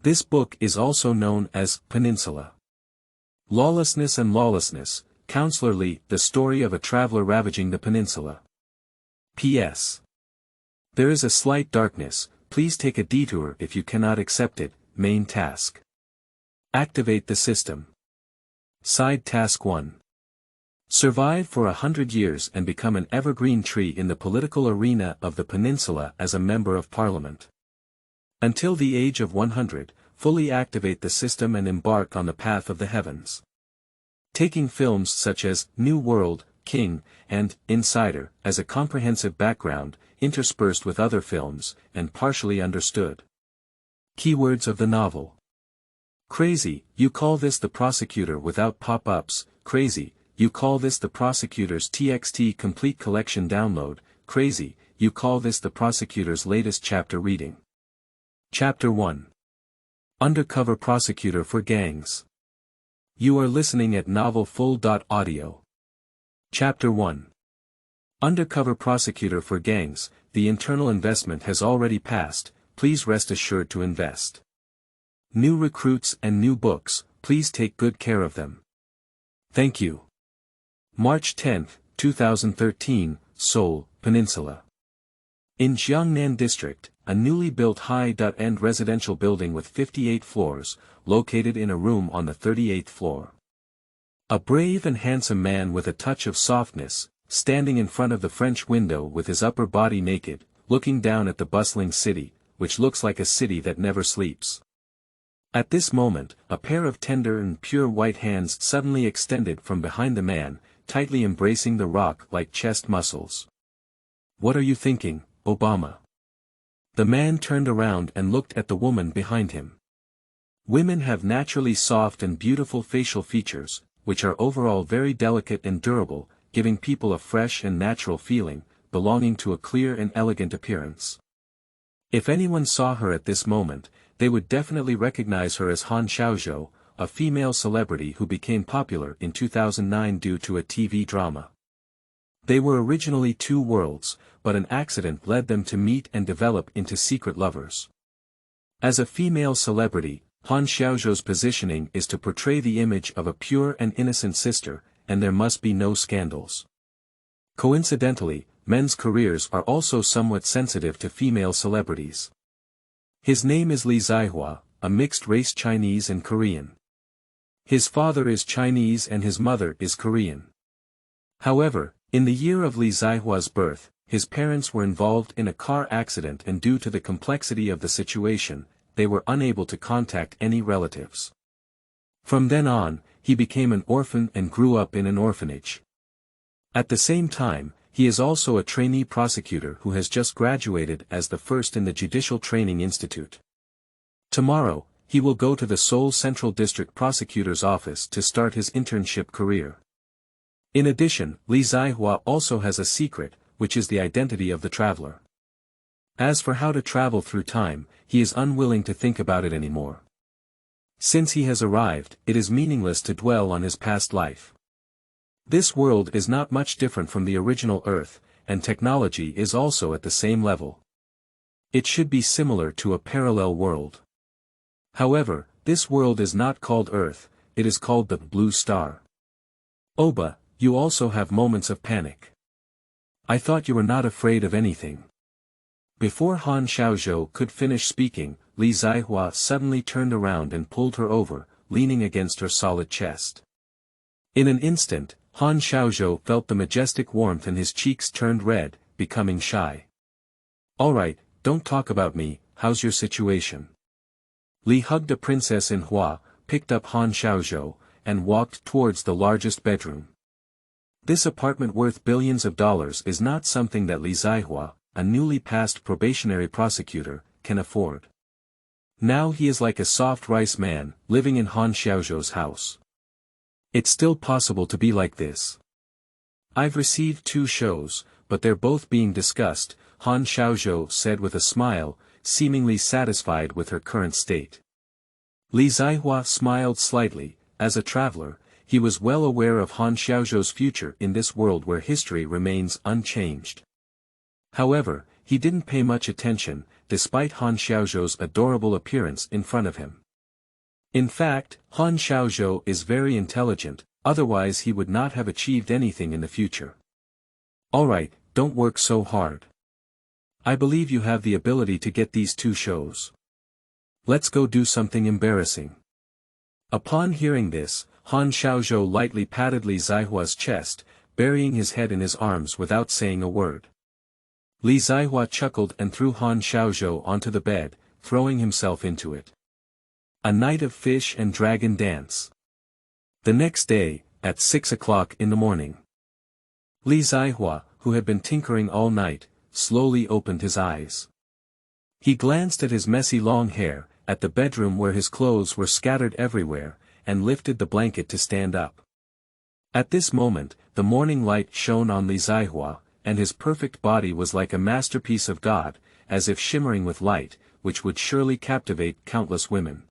This book is also known as Peninsula. Lawlessness and Lawlessness, Councilor Li, the story of a traveler ravaging the peninsula. P.S. There is a slight darkness, please take a detour if you cannot accept it. Main task. Activate the system. Side task 1. Survive for 100 years and become an evergreen tree in the political arena of the peninsula as a member of parliament. Until the age of 100, fully activate the system and embark on the path of the heavens. Taking films such as New World, King, and Insider as a comprehensive background, interspersed with other films, and partially understood. Keywords of the novel. Crazy, you call this the Prosecutor without pop-ups. Crazy, you call this the Prosecutor's TXT complete collection download. Crazy, you call this the Prosecutor's latest chapter reading. Chapter 1. Undercover Prosecutor for Gangs. You are listening at novelfull.audio. Chapter 1. Undercover Prosecutor for Gangs, the internal investment has already passed, please rest assured to invest. New recruits and new books, please take good care of them. Thank you. March 10, 2013, Seoul, Peninsula. In Jiangnan District, a newly built high-end residential building with 58 floors, located in a room on the 38th floor. A brave and handsome man with a touch of softness, standing in front of the French window with his upper body naked, looking down at the bustling city, which looks like a city that never sleeps. At this moment, a pair of tender and pure white hands suddenly extended from behind the man, tightly embracing the rock-like chest muscles. What are you thinking, Obama? The man turned around and looked at the woman behind him. Women have naturally soft and beautiful facial features, which are overall very delicate and durable, giving people a fresh and natural feeling, belonging to a clear and elegant appearance. If anyone saw her at this moment, they would definitely recognize her as Han Xiaozhou, a female celebrity who became popular in 2009 due to a TV drama. They were originally two worlds, but an accident led them to meet and develop into secret lovers. As a female celebrity, Han Xiaozhou's positioning is to portray the image of a pure and innocent sister, and there must be no scandals. Coincidentally, men's careers are also somewhat sensitive to female celebrities. His name is Li Zihua, a mixed-race Chinese and Korean. His father is Chinese and his mother is Korean. However, in the year of Li Zihua's birth, his parents were involved in a car accident and due to the complexity of the situation, they were unable to contact any relatives. From then on, he became an orphan and grew up in an orphanage. At the same time, he is also a trainee prosecutor who has just graduated as the first in the Judicial Training Institute. Tomorrow, he will go to the Seoul Central District Prosecutor's office to start his internship career. In addition, Li Zihua also has a secret, which is the identity of the traveler. As for how to travel through time, he is unwilling to think about it anymore. Since he has arrived, it is meaningless to dwell on his past life. This world is not much different from the original Earth, and technology is also at the same level. It should be similar to a parallel world. However, this world is not called Earth, it is called the Blue Star. Oba, you also have moments of panic. I thought you were not afraid of anything. Before Han Xiaozhou could finish speaking, Li Zihua suddenly turned around and pulled her over, leaning against her solid chest. In an instant, Han Xiaozhou felt the majestic warmth and his cheeks turned red, becoming shy. Alright, don't talk about me, how's your situation? Li hugged a princess in Hua, picked up Han Xiaozhou, and walked towards the largest bedroom. This apartment worth billions of dollars is not something that Li Zihua, a newly passed probationary prosecutor, can afford. Now he is like a soft rice man, living in Han Xiaozhou's house. It's still possible to be like this. I've received 2 shows, but they're both being discussed, Han Xiaozhou said with a smile, seemingly satisfied with her current state. Li Zihua smiled slightly. As a traveler, he was well aware of Han Xiaozhou's future in this world where history remains unchanged. However, he didn't pay much attention, despite Han Xiaozhou's adorable appearance in front of him. In fact, Han Xiaozhou is very intelligent, otherwise he would not have achieved anything in the future. Alright, don't work so hard. I believe you have the ability to get these 2 shows. Let's go do something embarrassing. Upon hearing this, Han Xiaozhou lightly patted Li Zaihua's chest, burying his head in his arms without saying a word. Li Zaihua chuckled and threw Han Xiaozhou onto the bed, throwing himself into it. A night of fish and dragon dance. The next day, at 6 o'clock in the morning. Li Zaihua, who had been tinkering all night, slowly opened his eyes. He glanced at his messy long hair, at the bedroom where his clothes were scattered everywhere, and lifted the blanket to stand up. At this moment, the morning light shone on Li Zaihua, and his perfect body was like a masterpiece of God, as if shimmering with light, which would surely captivate countless women.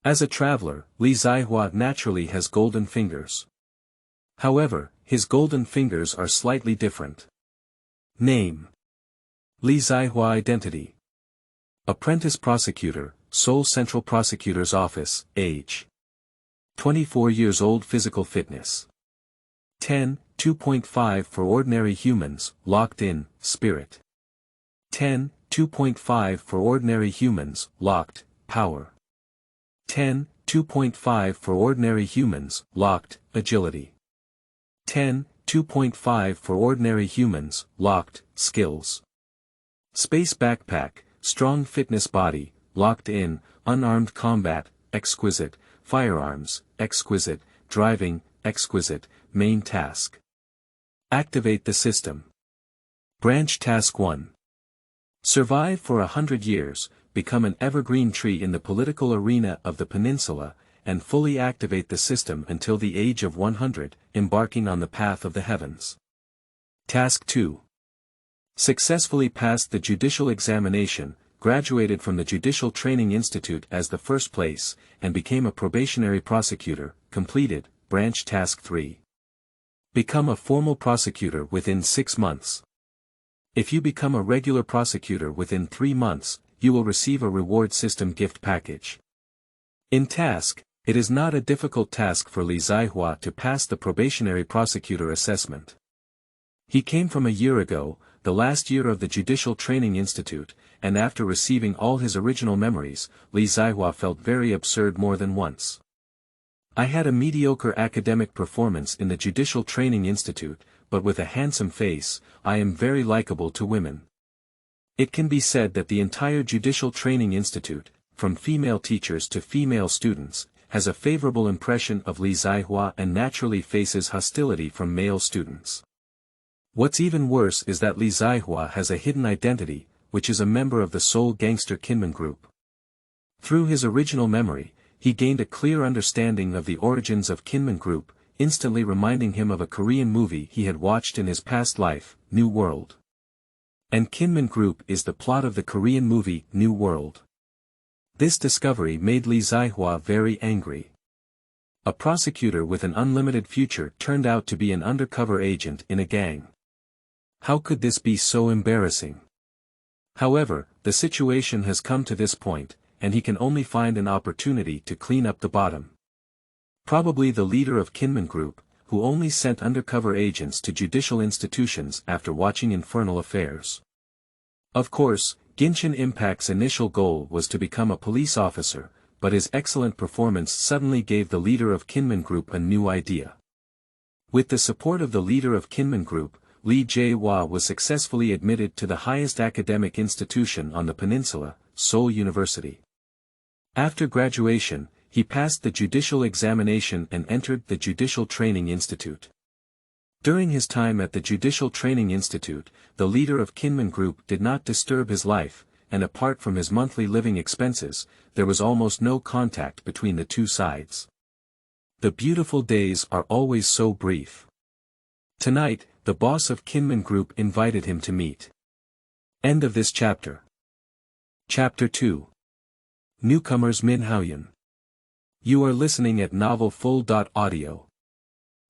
As a traveler, Li Zaihua naturally has golden fingers. However, his golden fingers are slightly different. Name: Li Zaihua. Identity: Apprentice Prosecutor, Seoul Central Prosecutor's Office. Age: 24 years old. Physical fitness: 10, 2.5 for ordinary humans, locked in, spirit. 10, 2.5 for ordinary humans, locked, power. 10, 2.5 for ordinary humans, locked, agility. 10, 2.5 for ordinary humans, locked, skills. Space backpack, strong fitness body, locked in, unarmed combat, exquisite, firearms, exquisite, driving, exquisite, main task. Activate the system. Branch Task 1. Survive for 100 years, become an evergreen tree in the political arena of the peninsula, and fully activate the system until the age of 100, embarking on the path of the heavens. Task 2. Successfully passed the judicial examination, graduated from the Judicial Training Institute as the first place, and became a probationary prosecutor, completed, Branch Task 3. Become a formal prosecutor within 6 months. If you become a regular prosecutor within 3 months, you will receive a reward system gift package. In task, it is not a difficult task for Li Zaihua to pass the probationary prosecutor assessment. He came from a year ago, the last year of the Judicial Training Institute, and after receiving all his original memories, Li Zaihua felt very absurd more than once. I had a mediocre academic performance in the Judicial Training Institute, but with a handsome face, I am very likable to women. It can be said that the entire Judicial Training Institute, from female teachers to female students, has a favorable impression of Li Zaihua and naturally faces hostility from male students. What's even worse is that Li Zaihua has a hidden identity, which is a member of the Seoul gangster Kinman group. Through his original memory, he gained a clear understanding of the origins of Kinman group, instantly reminding him of a Korean movie he had watched in his past life, New World. And Kinman group is the plot of the Korean movie, New World. This discovery made Li Zaihua very angry. A prosecutor with an unlimited future turned out to be an undercover agent in a gang. How could this be so embarrassing? However, the situation has come to this point, and he can only find an opportunity to clean up the bottom. Probably the leader of Kinman Group, who only sent undercover agents to judicial institutions after watching Infernal Affairs. Of course, Genshin Impact's initial goal was to become a police officer, but his excellent performance suddenly gave the leader of Kinman Group a new idea. With the support of the leader of Kinman Group, Li Jae-hwa was successfully admitted to the highest academic institution on the peninsula, Seoul University. After graduation, he passed the judicial examination and entered the Judicial Training Institute. During his time at the Judicial Training Institute, the leader of Kinman Group did not disturb his life, and apart from his monthly living expenses, there was almost no contact between the two sides. The beautiful days are always so brief. Tonight, the boss of Kinman Group invited him to meet. End of this chapter. Chapter 2. Newcomers Min Haoyun. You are listening at Novel Full.audio.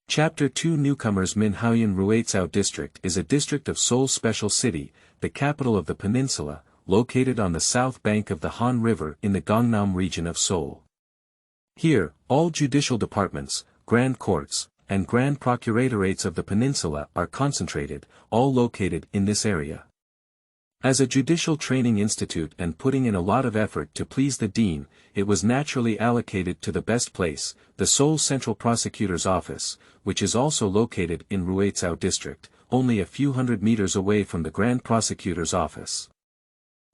Chapter 2. Newcomers Min Haoyun Rueitsao District is a district of Seoul Special City, the capital of the peninsula, located on the south bank of the Han River in the Gangnam region of Seoul. Here, all judicial departments, grand courts, and grand procuratorates of the peninsula are concentrated, all located in this area. As a judicial training institute and putting in a lot of effort to please the dean, it was naturally allocated to the best place, the Seoul Central Prosecutor's Office, which is also located in Ruizhou District, only a few hundred meters away from the Grand Prosecutor's Office.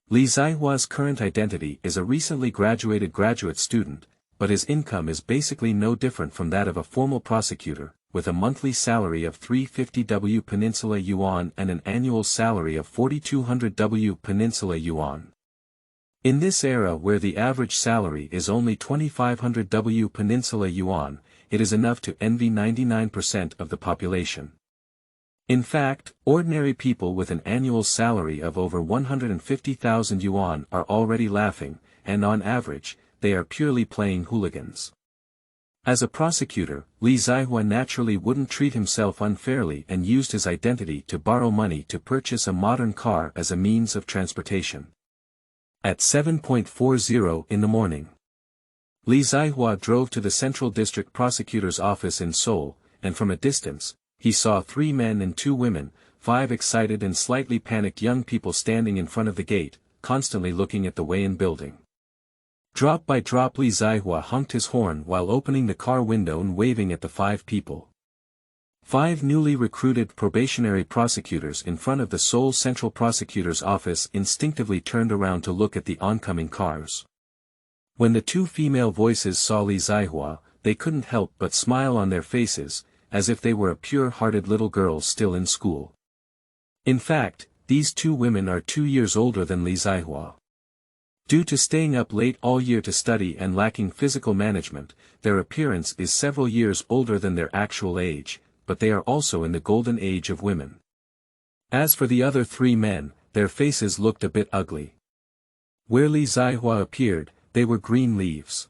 Li Zaihua's current identity is a recently graduated graduate student, but his income is basically no different from that of a formal prosecutor, with a monthly salary of 350 W Peninsula Yuan and an annual salary of 4,200 W Peninsula Yuan. In this era where the average salary is only 2,500 W Peninsula Yuan, it is enough to envy 99% of the population. In fact, ordinary people with an annual salary of over 150,000 yuan are already laughing, and on average, they are purely playing hooligans. As a prosecutor, Li Zaihua naturally wouldn't treat himself unfairly and used his identity to borrow money to purchase a modern car as a means of transportation. At 7:40 in the morning, Li Zaihua drove to the Central District Prosecutor's office in Seoul, and from a distance, he saw 3 men and 2 women, 5 excited and slightly panicked young people standing in front of the gate, constantly looking at the Weian building. Drop by drop Li Zaihua honked his horn while opening the car window and waving at the 5 people. 5 newly recruited probationary prosecutors in front of the Seoul Central Prosecutor's office instinctively turned around to look at the oncoming cars. When the 2 female voices saw Li Zaihua, they couldn't help but smile on their faces, as if they were pure-hearted little girls still in school. In fact, these 2 women are 2 years older than Li Zaihua. Due to staying up late all year to study and lacking physical management, their appearance is several years older than their actual age, but they are also in the golden age of women. As for the other 3 men, their faces looked a bit ugly. Where Li Zaihua appeared, they were green leaves.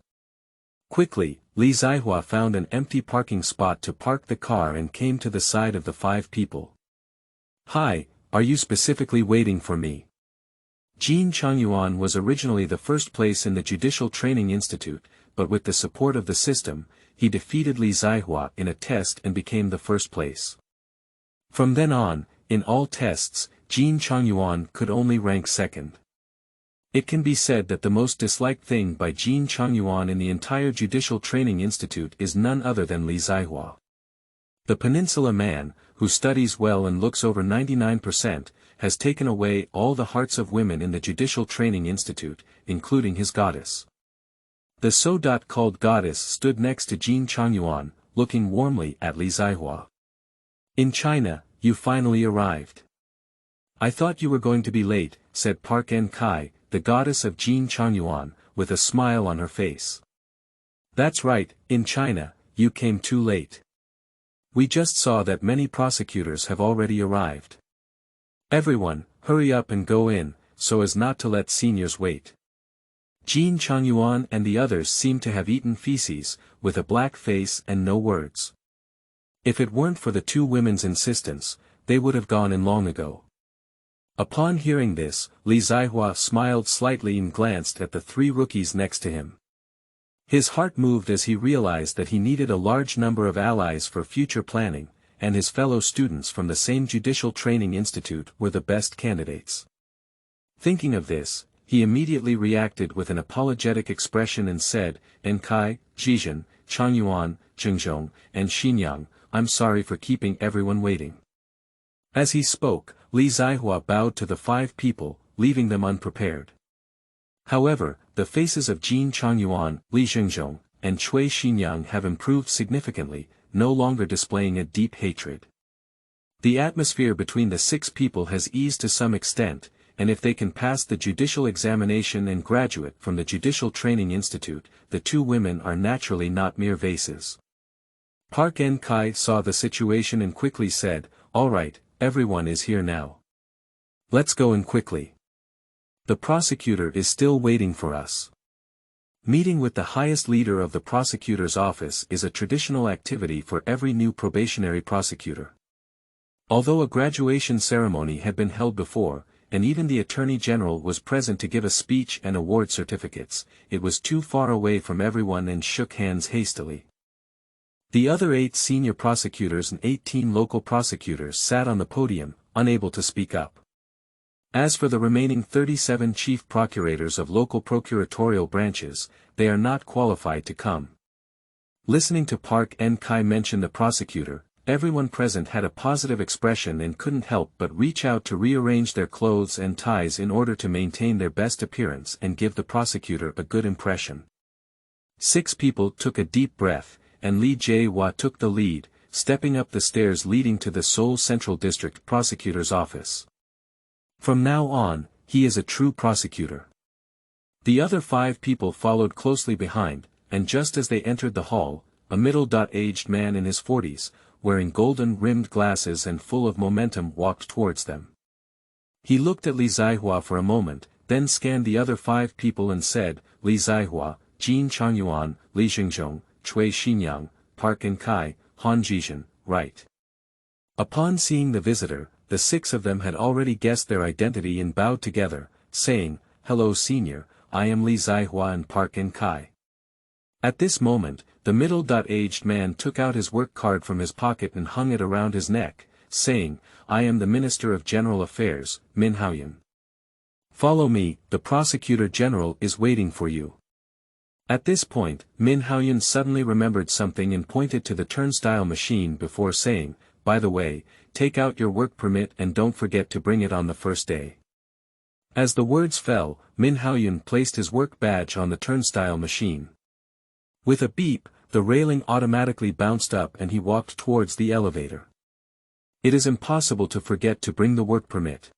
Quickly, Li Zaihua found an empty parking spot to park the car and came to the side of the 5 people. "Hi, are you specifically waiting for me?" Jin Changyuan was originally the first place in the Judicial Training Institute, but with the support of the system, he defeated Li Zaihua in a test and became the first place. From then on, in all tests, Jin Changyuan could only rank second. It can be said that the most disliked thing by Jin Changyuan in the entire Judicial Training Institute is none other than Li Zaihua. The Peninsula man, who studies well and looks over 99%, has taken away all the hearts of women in the Judicial Training Institute, including his goddess. The so-called goddess stood next to Jin Changyuan, looking warmly at Li Zaihua. "In China, you finally arrived. I thought you were going to be late," said Park En-kai, the goddess of Jin Changyuan, with a smile on her face. "That's right, in China, you came too late. We just saw that many prosecutors have already arrived. Everyone, hurry up and go in, so as not to let seniors wait." Jin Changyuan and the others seemed to have eaten feces, with a black face and no words. If it weren't for the 2 women's insistence, they would have gone in long ago. Upon hearing this, Li Zaihua smiled slightly and glanced at the 3 rookies next to him. His heart moved as he realized that he needed a large number of allies for future planning, and his fellow students from the same Judicial Training Institute were the best candidates. Thinking of this, he immediately reacted with an apologetic expression and said, "En-kai, Zhizhen, Changyuan, Zhengzhong, and Xinyang, I'm sorry for keeping everyone waiting." As he spoke, Li Zaihua bowed to the 5 people, leaving them unprepared. However, the faces of Jin Changyuan, Li Zhengzhong, and Cui Xinyang have improved significantly, no longer displaying a deep hatred. The atmosphere between the 6 people has eased to some extent, and if they can pass the judicial examination and graduate from the Judicial Training Institute, the 2 women are naturally not mere vases. Park En-kai saw the situation and quickly said, "All right, everyone is here now. Let's go in quickly. The prosecutor is still waiting for us." Meeting with the highest leader of the prosecutor's office is a traditional activity for every new probationary prosecutor. Although a graduation ceremony had been held before, and even the Attorney General was present to give a speech and award certificates. It was too far away from everyone and shook hands hastily. The other 8 senior prosecutors and 18 local prosecutors sat on the podium, unable to speak up. As for the remaining 37 chief procurators of local procuratorial branches, they are not qualified to come. Listening to Park En-kai mention the prosecutor, everyone present had a positive expression and couldn't help but reach out to rearrange their clothes and ties in order to maintain their best appearance and give the prosecutor a good impression. 6 people took a deep breath, and Li Jae-hwa took the lead, stepping up the stairs leading to the Seoul Central District Prosecutor's office. From now on, he is a true prosecutor. The other 5 people followed closely behind, and just as they entered the hall, a middle-aged man in his 40s, wearing golden-rimmed glasses and full of momentum walked towards them. He looked at Li Zaihua for a moment, then scanned the other 5 people and said, Li Zaihua, Jin Changyuan, Li Xingzhong, Cui Xinyang, Park En-kai, Han Jizhen, right. Upon seeing the visitor, the 6 of them had already guessed their identity and bowed together, saying, Hello senior, I am Li Zaihua and Park En-kai. At this moment, the middle-aged man took out his work card from his pocket and hung it around his neck, saying, I am the Minister of General Affairs, Min Haoyun. Follow me, the Prosecutor General is waiting for you. At this point, Min Haoyun suddenly remembered something and pointed to the turnstile machine before saying, By the way, take out your work permit and don't forget to bring it on the first day. As the words fell, Min Haoyun placed his work badge on the turnstile machine. With a beep, the railing automatically bounced up and he walked towards the elevator. It is impossible to forget to bring the work permit.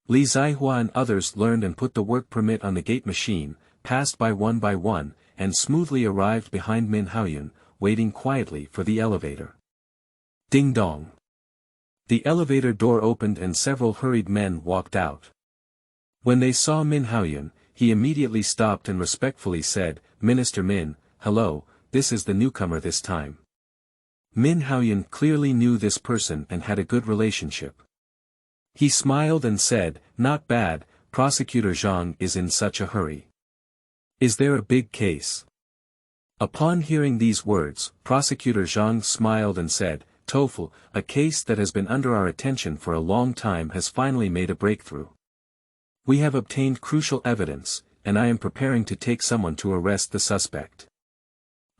Li Zaihua and others learned and put the work permit on the gate machine, passed by one, and smoothly arrived behind Min Haoyun, waiting quietly for the elevator. Ding dong. The elevator door opened and several hurried men walked out. When they saw Min Haoyun, he immediately stopped and respectfully said, Minister Min, hello, this is the newcomer this time. Min Haoyun clearly knew this person and had a good relationship. He smiled and said, Not bad, Prosecutor Zheng is in such a hurry. Is there a big case? Upon hearing these words, Prosecutor Zheng smiled and said, Tofu, a case that has been under our attention for a long time has finally made a breakthrough. We have obtained crucial evidence, and I am preparing to take someone to arrest the suspect.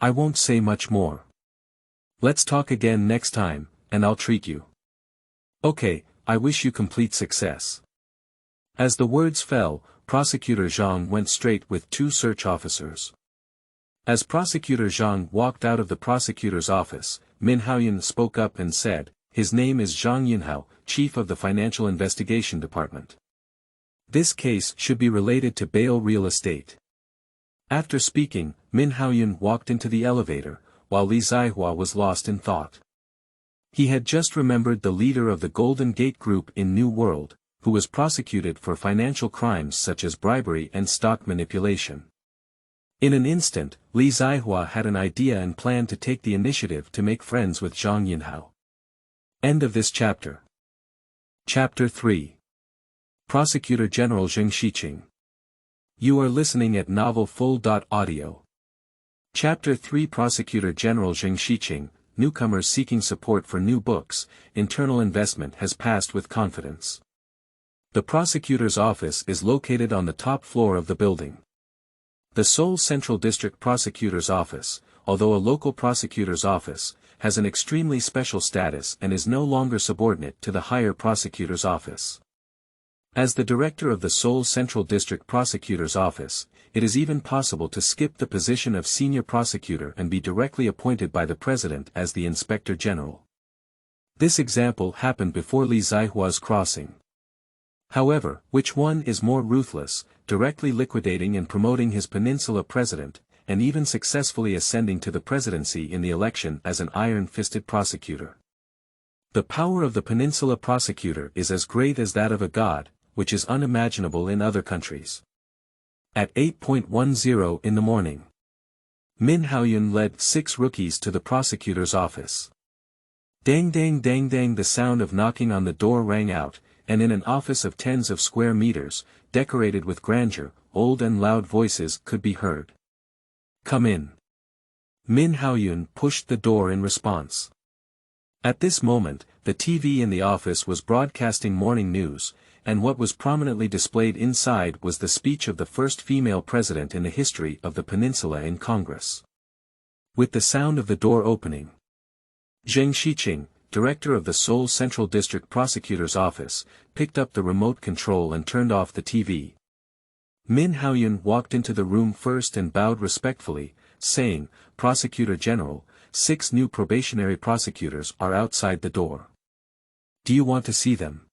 I won't say much more. Let's talk again next time, and I'll treat you. Okay, I wish you complete success. As the words fell, Prosecutor Zheng went straight with 2 search officers. As Prosecutor Zheng walked out of the prosecutor's office, Min Haoyun spoke up and said, His name is Zhang Yunhao, Chief of the Financial Investigation Department. This case should be related to Bail Real Estate. After speaking, Min Haoyun walked into the elevator, while Li Zaihua was lost in thought. He had just remembered the leader of the Golden Gate Group in New World, who was prosecuted for financial crimes such as bribery and stock manipulation. In an instant, Li Zaihua had an idea and planned to take the initiative to make friends with Zhang Yunhao. End of this chapter. Chapter 3. Prosecutor General Zheng Xiqing. You are listening at novelfull.audio. Chapter 3 Prosecutor General Zheng Xiqing, Newcomers seeking support for new books, internal investment has passed with confidence. The prosecutor's office is located on the top floor of the building. The Seoul Central District Prosecutor's Office, although a local prosecutor's office, has an extremely special status and is no longer subordinate to the higher prosecutor's office. As the director of the Seoul Central District Prosecutor's Office, it is even possible to skip the position of senior prosecutor and be directly appointed by the president as the inspector general. This example happened before Li Zaihua's crossing. However, which one is more ruthless, directly liquidating and promoting his Peninsula president, and even successfully ascending to the presidency in the election as an iron-fisted prosecutor? The power of the Peninsula prosecutor is as great as that of a god, which is unimaginable in other countries. At 8:10 in the morning, Min Haoyun led 6 rookies to the prosecutor's office. Dang dang dang dang, the sound of knocking on the door rang out, and in an office of tens of square meters, decorated with grandeur, old and loud voices could be heard. "Come in." Min Haoyun pushed the door in response. At this moment, the TV in the office was broadcasting morning news, and what was prominently displayed inside was the speech of the first female president in the history of the peninsula in Congress. With the sound of the door opening, Zheng Xiqing, director of the Seoul Central District Prosecutor's Office, picked up the remote control and turned off the TV. Min Haoyun walked into the room first and bowed respectfully, saying, "Prosecutor General, 6 new probationary prosecutors are outside the door. Do you want to see them?"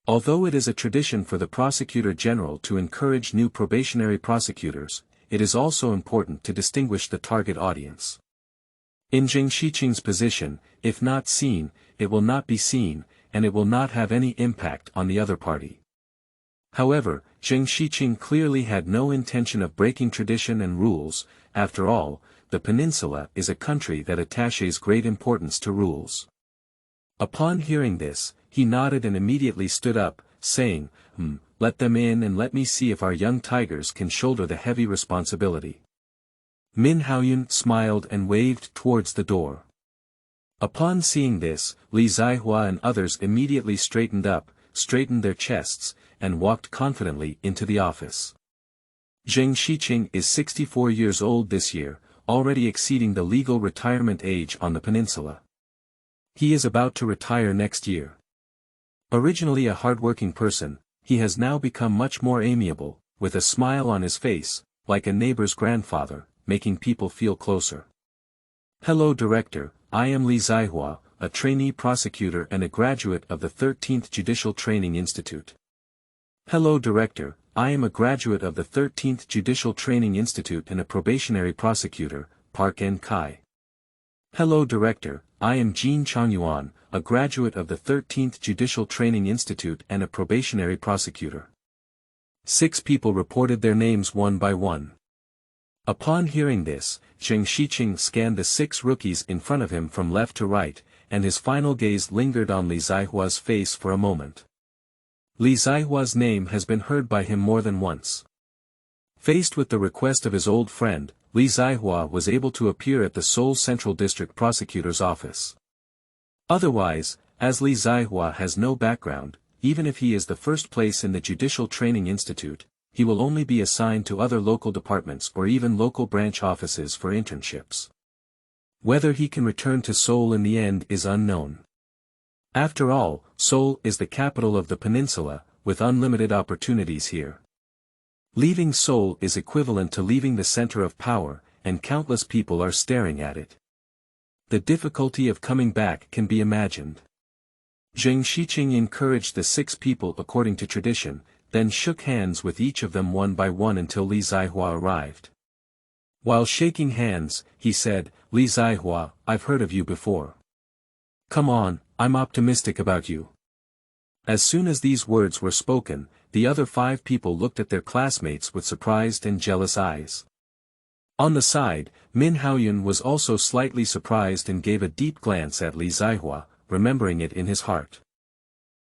Although it is a tradition for the Prosecutor General to encourage new probationary prosecutors, it is also important to distinguish the target audience. In Zheng Xiqing's position, if not seen, it will not be seen, and it will not have any impact on the other party. However, Zheng Xiqing clearly had no intention of breaking tradition and rules. After all, the peninsula is a country that attaches great importance to rules. Upon hearing this, he nodded and immediately stood up, saying, "Let them in and let me see if our young tigers can shoulder the heavy responsibility." Min Haoyun smiled and waved towards the door. Upon seeing this, Li Zihua and others immediately straightened their chests, and walked confidently into the office. Zheng Xiqing is 64 years old this year, already exceeding the legal retirement age on the peninsula. He is about to retire next year. Originally a hard-working person, he has now become much more amiable, with a smile on his face, like a neighbor's grandfather, making people feel closer. "Hello Director, I am Li Zihua, a trainee prosecutor and a graduate of the 13th Judicial Training Institute." "Hello Director, I am a graduate of the 13th Judicial Training Institute and a probationary prosecutor, Park N. Kai." "Hello Director, I am Jin Changyuan, a graduate of the 13th Judicial Training Institute and a probationary prosecutor." 6 people reported their names one by one. Upon hearing this, Zheng Xiqing scanned the 6 rookies in front of him from left to right, and his final gaze lingered on Li Zihua's face for a moment. Li Zihua's name has been heard by him more than once. Faced with the request of his old friend, Li Zihua was able to appear at the Seoul Central District Prosecutor's Office. Otherwise, as Li Zihua has no background, even if he is the first place in the Judicial Training Institute, he will only be assigned to other local departments or even local branch offices for internships. Whether he can return to Seoul in the end is unknown. After all, Seoul is the capital of the peninsula, with unlimited opportunities here. Leaving Seoul is equivalent to leaving the center of power, and countless people are staring at it. The difficulty of coming back can be imagined. Zheng Xiqing encouraged the 6 people according to tradition, then shook hands with each of them one by one until Li Zihua arrived. While shaking hands, he said, "Li Zihua, I've heard of you before. Come on, I'm optimistic about you." As soon as these words were spoken, the other 5 people looked at their classmates with surprised and jealous eyes. On the side, Min Haoyun was also slightly surprised and gave a deep glance at Li Zihua, remembering it in his heart.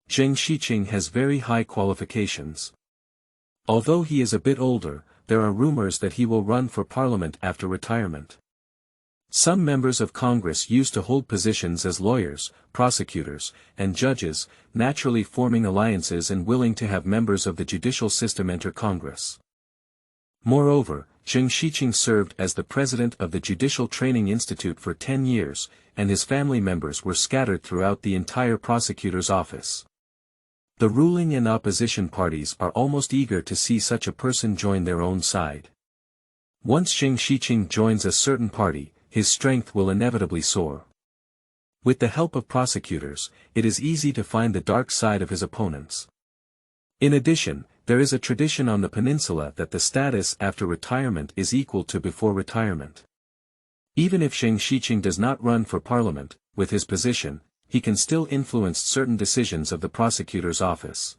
Zheng Xiqing has very high qualifications. Although he is a bit older, there are rumors that he will run for parliament after retirement. Some members of Congress used to hold positions as lawyers, prosecutors, and judges, naturally forming alliances and willing to have members of the judicial system enter Congress. Moreover, Zheng Xiqing served as the president of the Judicial Training Institute for 10 years, and his family members were scattered throughout the entire prosecutor's office. The ruling and opposition parties are almost eager to see such a person join their own side. Once Zheng Xiqing joins a certain party, his strength will inevitably soar. With the help of prosecutors, it is easy to find the dark side of his opponents. In addition, there is a tradition on the peninsula that the status after retirement is equal to before retirement. Even if Zheng Xiqing does not run for parliament, with his position, he can still influence certain decisions of the prosecutor's office.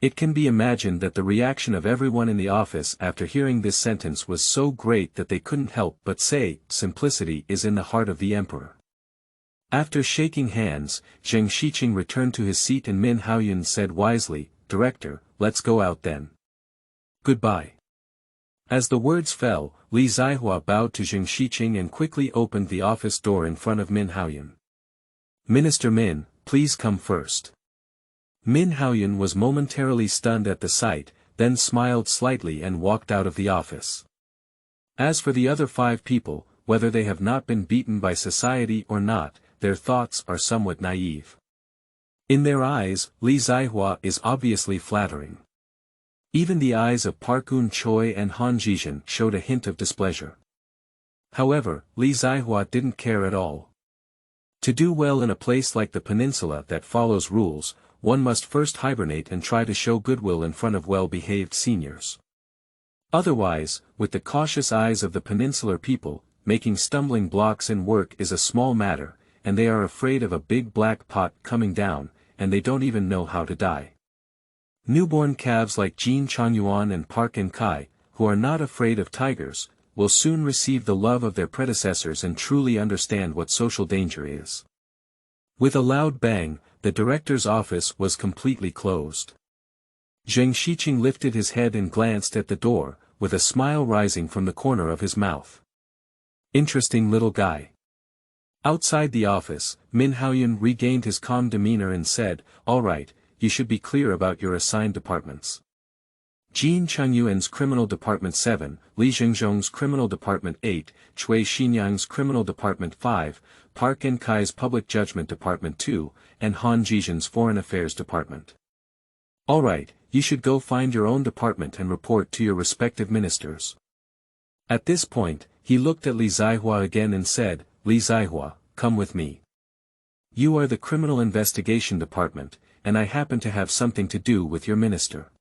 It can be imagined that the reaction of everyone in the office after hearing this sentence was so great that they couldn't help but say, "Simplicity is in the heart of the emperor." After shaking hands, Zheng Xiqing returned to his seat and Min Haoyun said wisely, "Director, let's go out then. Goodbye." As the words fell, Li Zihua bowed to Zheng Xiqing and quickly opened the office door in front of Min Haoyun. "Minister Min, please come first." Min Haoyun was momentarily stunned at the sight, then smiled slightly and walked out of the office. As for the other 5 people, whether they have not been beaten by society or not, their thoughts are somewhat naive. In their eyes, Li Zihua is obviously flattering. Even the eyes of Park-un Choi and Han Jizhen showed a hint of displeasure. However, Li Zihua didn't care at all. To do well in a place like the Peninsula that follows rules, one must first hibernate and try to show goodwill in front of well-behaved seniors. Otherwise, with the cautious eyes of the Peninsular people, making stumbling blocks in work is a small matter, and they are afraid of a big black pot coming down, and they don't even know how to die. Newborn calves like Jin Changyuan and Park and Kai, who are not afraid of tigers, will soon receive the love of their predecessors and truly understand what social danger is. With a loud bang, the director's office was completely closed. Zheng Xiqing lifted his head and glanced at the door, with a smile rising from the corner of his mouth. Interesting little guy. Outside the office, Min Haoyun regained his calm demeanor and said, "All right, you should be clear about your assigned departments. Jin Changyuan's Criminal Department 7, Li Zhengzhong's Criminal Department 8, Cui Xinyang's Criminal Department 5, Park and Kai's Public Judgment Department 2, and Han Jizhen's Foreign Affairs Department. All right, you should go find your own department and report to your respective ministers." At this point, he looked at Li Zihua again and said, "Li Zihua, come with me. You are the Criminal Investigation Department, and I happen to have something to do with your minister."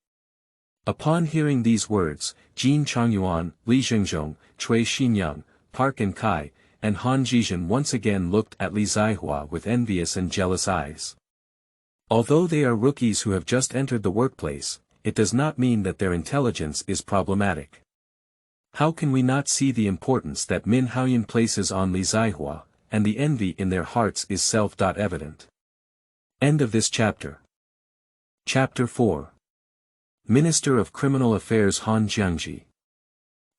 Upon hearing these words, Jin Changyuan, Li Zhengzhong, Cui Xinyang, Park and Kai, and Han Jizhen once again looked at Li Zihua with envious and jealous eyes. Although they are rookies who have just entered the workplace, it does not mean that their intelligence is problematic. How can we not see the importance that Min Haoyun places on Li Zihua, and the envy in their hearts is self-evident. End of this chapter. Chapter 4. Minister of Criminal Affairs Han Jiangzhi.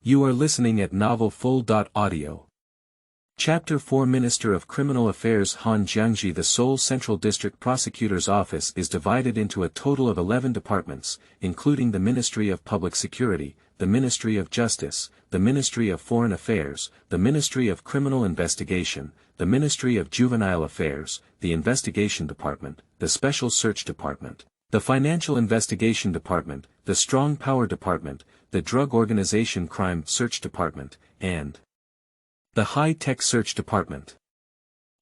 You are listening at novelfull.audio. Chapter 4 Minister of Criminal Affairs Han Jiangzhi. The Seoul Central District Prosecutor's Office is divided into a total of 11 departments, including the Ministry of Public Security, the Ministry of Justice, the Ministry of Foreign Affairs, the Ministry of Criminal Investigation, the Ministry of Juvenile Affairs, the Investigation Department, the Special Search Department, the Financial Investigation Department, the Strong Power Department, the Drug Organization Crime Search Department, and the High-Tech Search Department.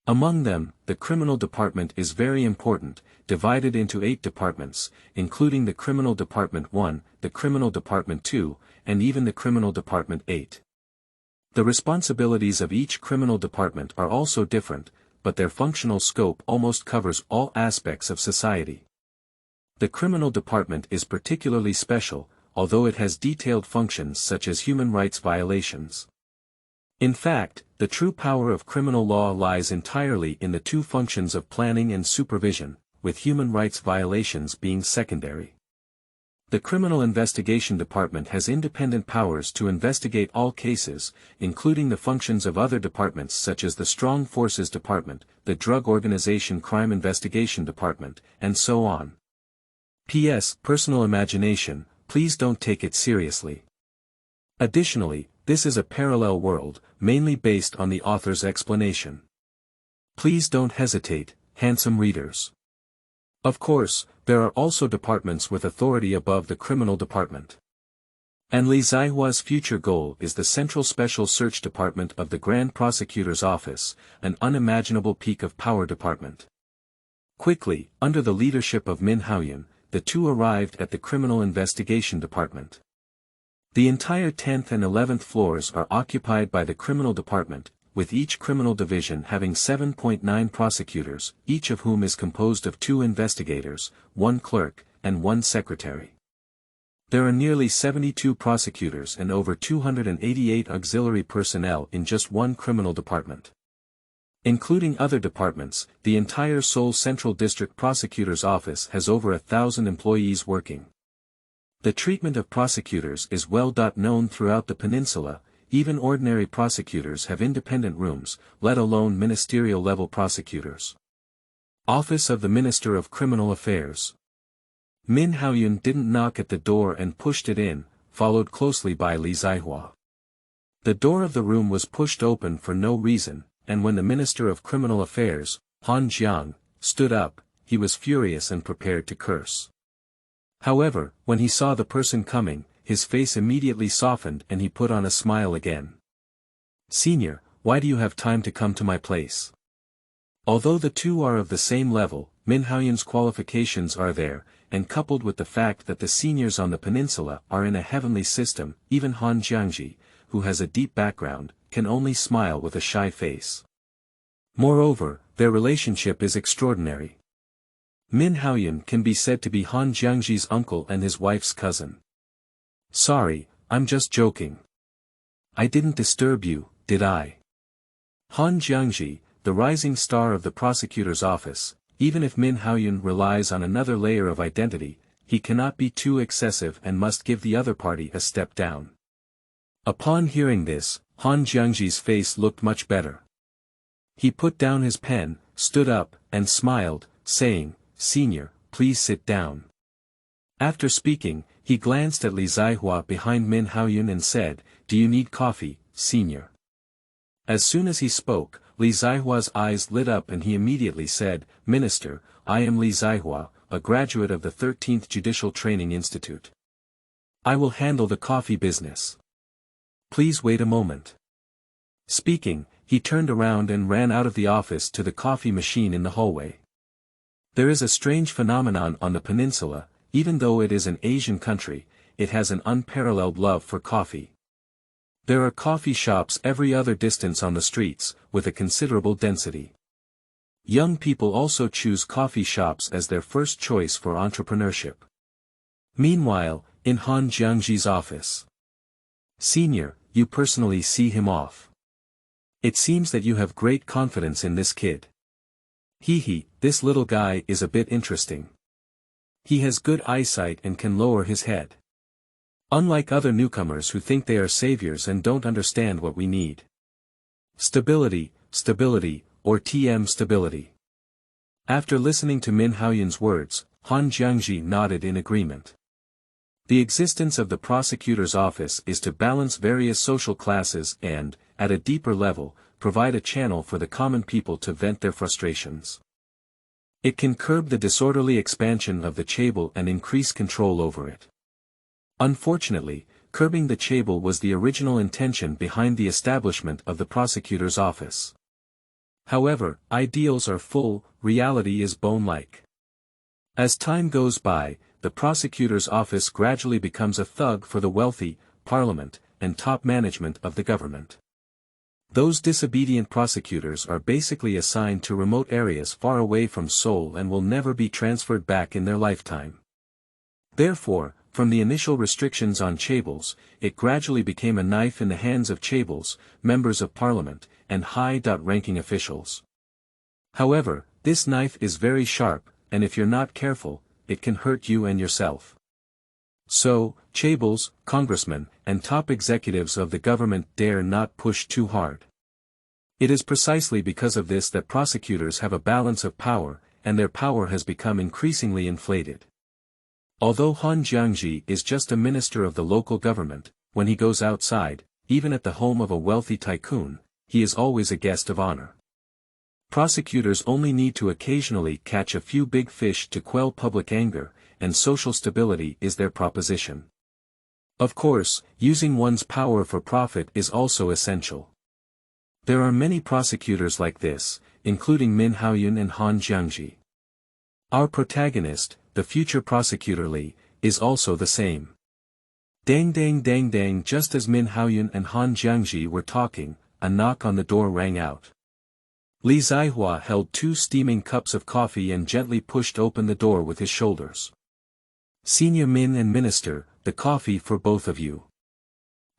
Among them, the Criminal Department is very important, divided into 8 departments, including the Criminal Department 1, the Criminal Department 2, and even the Criminal Department 8. The responsibilities of each criminal department are also different, but their functional scope almost covers all aspects of society. The Criminal Department is particularly special, although it has detailed functions such as human rights violations. In fact, the true power of criminal law lies entirely in the 2 functions of planning and supervision, with human rights violations being secondary. The Criminal Investigation Department has independent powers to investigate all cases, including the functions of other departments such as the Strong Forces Department, the Drug Organization Crime Investigation Department, and so on. P.S. Personal imagination, please don't take it seriously. Additionally, this is a parallel world, mainly based on the author's explanation. Please don't hesitate, handsome readers. Of course, there are also departments with authority above the Criminal Department. And Li Zihua's future goal is the Central Special Search Department of the Grand Prosecutor's Office, an unimaginable peak of power department. Quickly, under the leadership of Min Haoyun, the 2 arrived at the Criminal Investigation Department. The entire 10th and 11th floors are occupied by the Criminal Department, with each criminal division having 7.9 prosecutors, each of whom is composed of 2 investigators, 1 clerk, and 1 secretary. There are nearly 72 prosecutors and over 288 auxiliary personnel in just one criminal department. Including other departments, the entire Seoul Central District Prosecutor's Office has over 1,000 employees working. The treatment of prosecutors is well known throughout the peninsula. Even ordinary prosecutors have independent rooms, let alone ministerial-level prosecutors. Office of the Minister of Criminal Affairs. Min Haoyun didn't knock at the door and pushed it in, followed closely by Li Zihua. The door of the room was pushed open for no reason, and when the Minister of Criminal Affairs, Han Jiang, stood up, he was furious and prepared to curse. However, when he saw the person coming, his face immediately softened and he put on a smile again. "Senior, why do you have time to come to my place?" Although the two are of the same level, Min Haoyun's qualifications are there, and coupled with the fact that the seniors on the peninsula are in a heavenly system, even Han Jiangzhi, who has a deep background, can only smile with a shy face. Moreover, their relationship is extraordinary. Min Haoyun can be said to be Han Jiangzhi's uncle and his wife's cousin. "Sorry, I'm just joking. I didn't disturb you, did I?" Han Jiangzhi, the rising star of the prosecutor's office, even if Min Haoyun relies on another layer of identity, he cannot be too excessive and must give the other party a step down. Upon hearing this, Han Jiangzhi's face looked much better. He put down his pen, stood up, and smiled, saying, "Senior, please sit down." After speaking, he glanced at Li Zihua behind Min Haoyun and said, "Do you need coffee, senior?" As soon as he spoke, Li Zihua's eyes lit up and he immediately said, "Minister, I am Li Zihua, a graduate of the 13th Judicial Training Institute. I will handle the coffee business. Please wait a moment." Speaking, he turned around and ran out of the office to the coffee machine in the hallway. There is a strange phenomenon on the peninsula. Even though it is an Asian country, it has an unparalleled love for coffee. There are coffee shops every other distance on the streets, with a considerable density. Young people also choose coffee shops as their first choice for entrepreneurship. Meanwhile, in Han Jiangzhi's office. "Senior, you personally see him off. It seems that you have great confidence in this kid. This little guy is a bit interesting. He has good eyesight and can lower his head. Unlike other newcomers who think they are saviors and don't understand what we need. Stability, or stability." After listening to Min Haoyun's words, Han Jiangzhi nodded in agreement. The existence of the prosecutor's office is to balance various social classes and, at a deeper level, provide a channel for the common people to vent their frustrations. It can curb the disorderly expansion of the chaebol and increase control over it. Unfortunately, curbing the chaebol was the original intention behind the establishment of the prosecutor's office. However, ideals are full, reality is bone-like. As time goes by, the prosecutor's office gradually becomes a thug for the wealthy, parliament, and top management of the government. Those disobedient prosecutors are basically assigned to remote areas far away from Seoul and will never be transferred back in their lifetime. Therefore, from the initial restrictions on chaebols, it gradually became a knife in the hands of chaebols, members of parliament, and high-ranking officials. However, this knife is very sharp, and if you're not careful, it can hurt you and yourself. So, chaebols, congressmen, and top executives of the government dare not push too hard. It is precisely because of this that prosecutors have a balance of power, and their power has become increasingly inflated. Although Han Jiangzhi is just a minister of the local government, when he goes outside, even at the home of a wealthy tycoon, he is always a guest of honor. Prosecutors only need to occasionally catch a few big fish to quell public anger, and social stability is their proposition. Of course, using one's power for profit is also essential. There are many prosecutors like this, including Min Haoyun and Han Jiangzhi. Our protagonist, the future prosecutor Li, is also the same. Dang dang dang dang, just as Min Haoyun and Han Jiangzhi were talking, a knock on the door rang out. Li Zihua held 2 steaming cups of coffee and gently pushed open the door with his shoulders. "Senior Min and Minister, the coffee for both of you."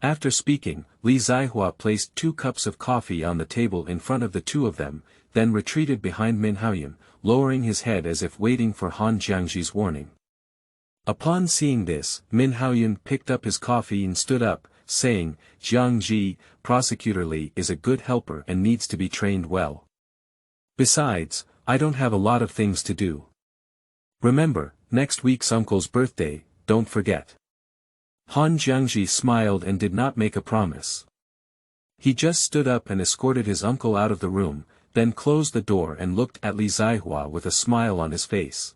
After speaking, Li Zihua placed 2 cups of coffee on the table in front of the two of them, then retreated behind Min Haoyun, lowering his head as if waiting for Han Jiangzi's warning. Upon seeing this, Min Haoyun picked up his coffee and stood up, saying, "Jiangzhi, Prosecutor Li is a good helper and needs to be trained well. Besides, I don't have a lot of things to do. Remember, next week's uncle's birthday, don't forget." Han Jiangzhi smiled and did not make a promise. He just stood up and escorted his uncle out of the room, then closed the door and looked at Li Zihua with a smile on his face.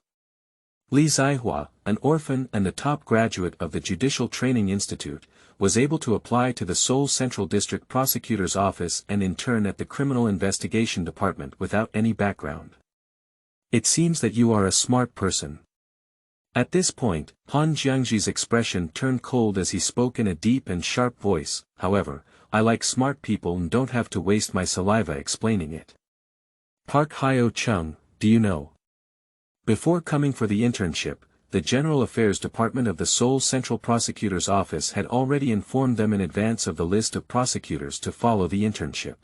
Li Zihua, an orphan and the top graduate of the Judicial Training Institute, was able to apply to the Seoul Central District Prosecutor's Office and intern at the Criminal Investigation Department without any background. "It seems that you are a smart person." At this point, Han Jiangzi's expression turned cold as he spoke in a deep and sharp voice. "However, I like smart people and don't have to waste my saliva explaining it. Park Hyo-chung, do you know? Before coming for the internship, the General Affairs Department of the Seoul Central Prosecutor's Office had already informed them in advance of the list of prosecutors to follow the internship.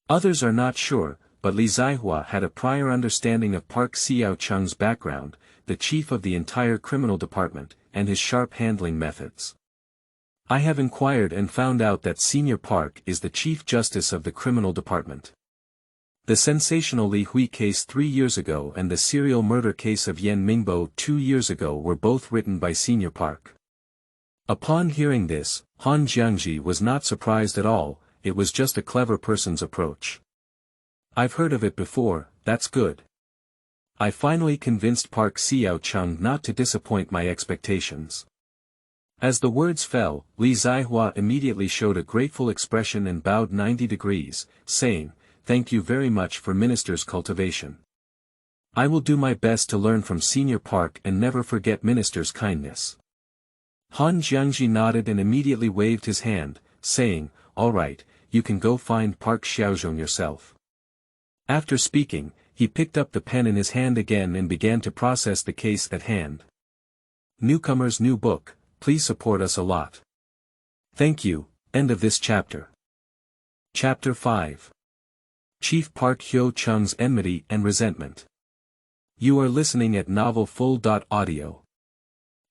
Others are not sure, but Li Zihua had a prior understanding of Park Hyo-chung's background, the chief of the entire criminal department, and his sharp handling methods. "I have inquired and found out that Senior Park is the Chief Justice of the Criminal Department. The sensational Li Hui case 3 years ago and the serial murder case of Yan Mingbo 2 years ago were both written by Senior Park." Upon hearing this, Han Jiangzhi was not surprised at all. It was just a clever person's approach. "I've heard of it before, that's good. I finally convinced Park Hyo-chung not to disappoint my expectations." As the words fell, Li Zihua immediately showed a grateful expression and bowed 90 degrees, saying, "Thank you very much for Minister's cultivation. I will do my best to learn from Senior Park and never forget Minister's kindness." Han Jiangzhi nodded and immediately waved his hand, saying, "All right, you can go find Park Xiaozhong yourself." After speaking, he picked up the pen in his hand again and began to process the case at hand. Newcomers' new book, please support us a lot. Thank you. End of this chapter. Chapter 5. Chief Park Hyo-chung's Enmity and Resentment. You are listening at novelfull.audio.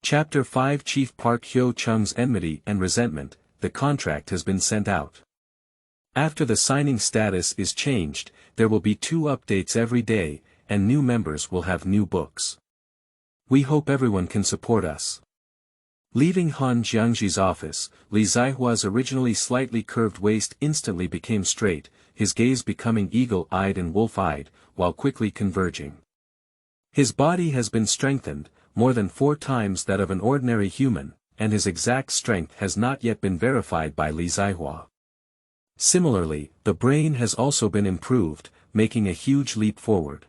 Chapter 5. Chief Park Hyo-chung's Enmity and Resentment. The contract has been sent out. After the signing status is changed, there will be 2 updates every day, and new members will have new books. We hope everyone can support us. Leaving Han Jiangzi's office, Li Zihua's originally slightly curved waist instantly became straight, his gaze becoming eagle-eyed and wolf-eyed, while quickly converging. His body has been strengthened, more than 4 times that of an ordinary human, and his exact strength has not yet been verified by Li Zihua. Similarly, the brain has also been improved, making a huge leap forward.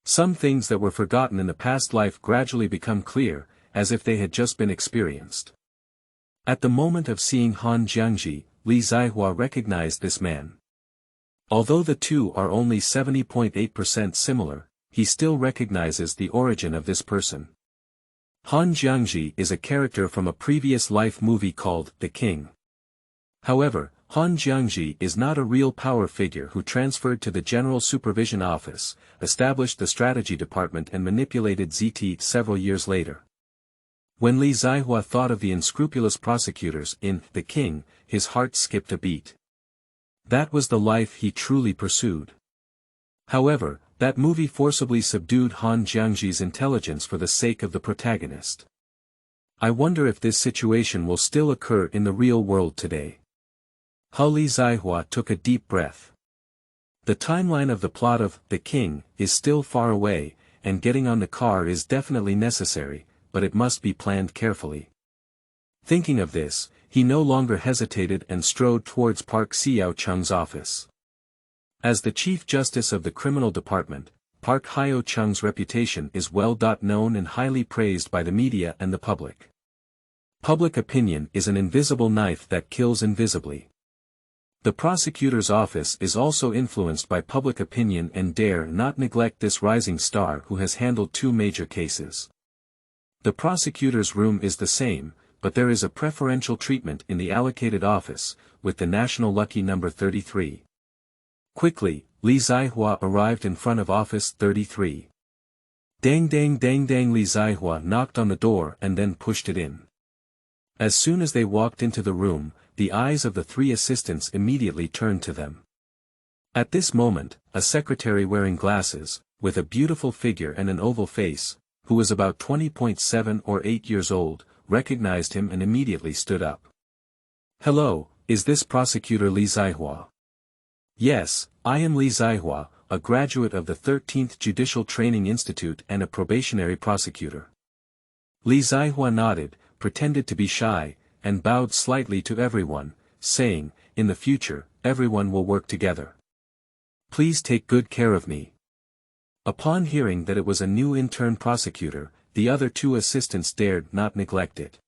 Some things that were forgotten in the past life gradually become clear, as if they had just been experienced. At the moment of seeing Han Jiangzhi, Li Zihua recognized this man. Although the two are only 70.8% similar, he still recognizes the origin of this person. Han Jiangzhi is a character from a previous life movie called The King. However, Han Jiangzhi is not a real power figure who transferred to the General Supervision Office, established the Strategy Department and manipulated ZT several years later. When Li Zihua thought of the unscrupulous prosecutors in The King, his heart skipped a beat. That was the life he truly pursued. However, that movie forcibly subdued Han Jiangzi's intelligence for the sake of the protagonist. I wonder if this situation will still occur in the real world today. Li Zihua took a deep breath. The timeline of the plot of The King is still far away, and getting on the car is definitely necessary, but it must be planned carefully. Thinking of this, he no longer hesitated and strode towards Park Hyo-chung's office. As the Chief Justice of the Criminal Department, Park Hyo-chung's reputation is well known and highly praised by the media and the public. Public opinion is an invisible knife that kills invisibly. The prosecutor's office is also influenced by public opinion and dare not neglect this rising star who has handled 2 major cases. The prosecutor's room is the same, but there is a preferential treatment in the allocated office, with the national lucky number 33. Quickly, Li Zihua arrived in front of office 33. Dang dang dang dang. Li Zihua knocked on the door and then pushed it in. As soon as they walked into the room, the eyes of the three assistants immediately turned to them. At this moment, a secretary wearing glasses, with a beautiful figure and an oval face, who was about 20.7 or 8 years old, recognized him and immediately stood up. Hello, is this Prosecutor Li Zihua? Yes, I am Li Zihua, a graduate of the 13th Judicial Training Institute and a probationary prosecutor. Li Zihua nodded, pretended to be shy, and bowed slightly to everyone, saying, in the future, everyone will work together. Please take good care of me. Upon hearing that it was a new intern prosecutor, the other two assistants dared not neglect it.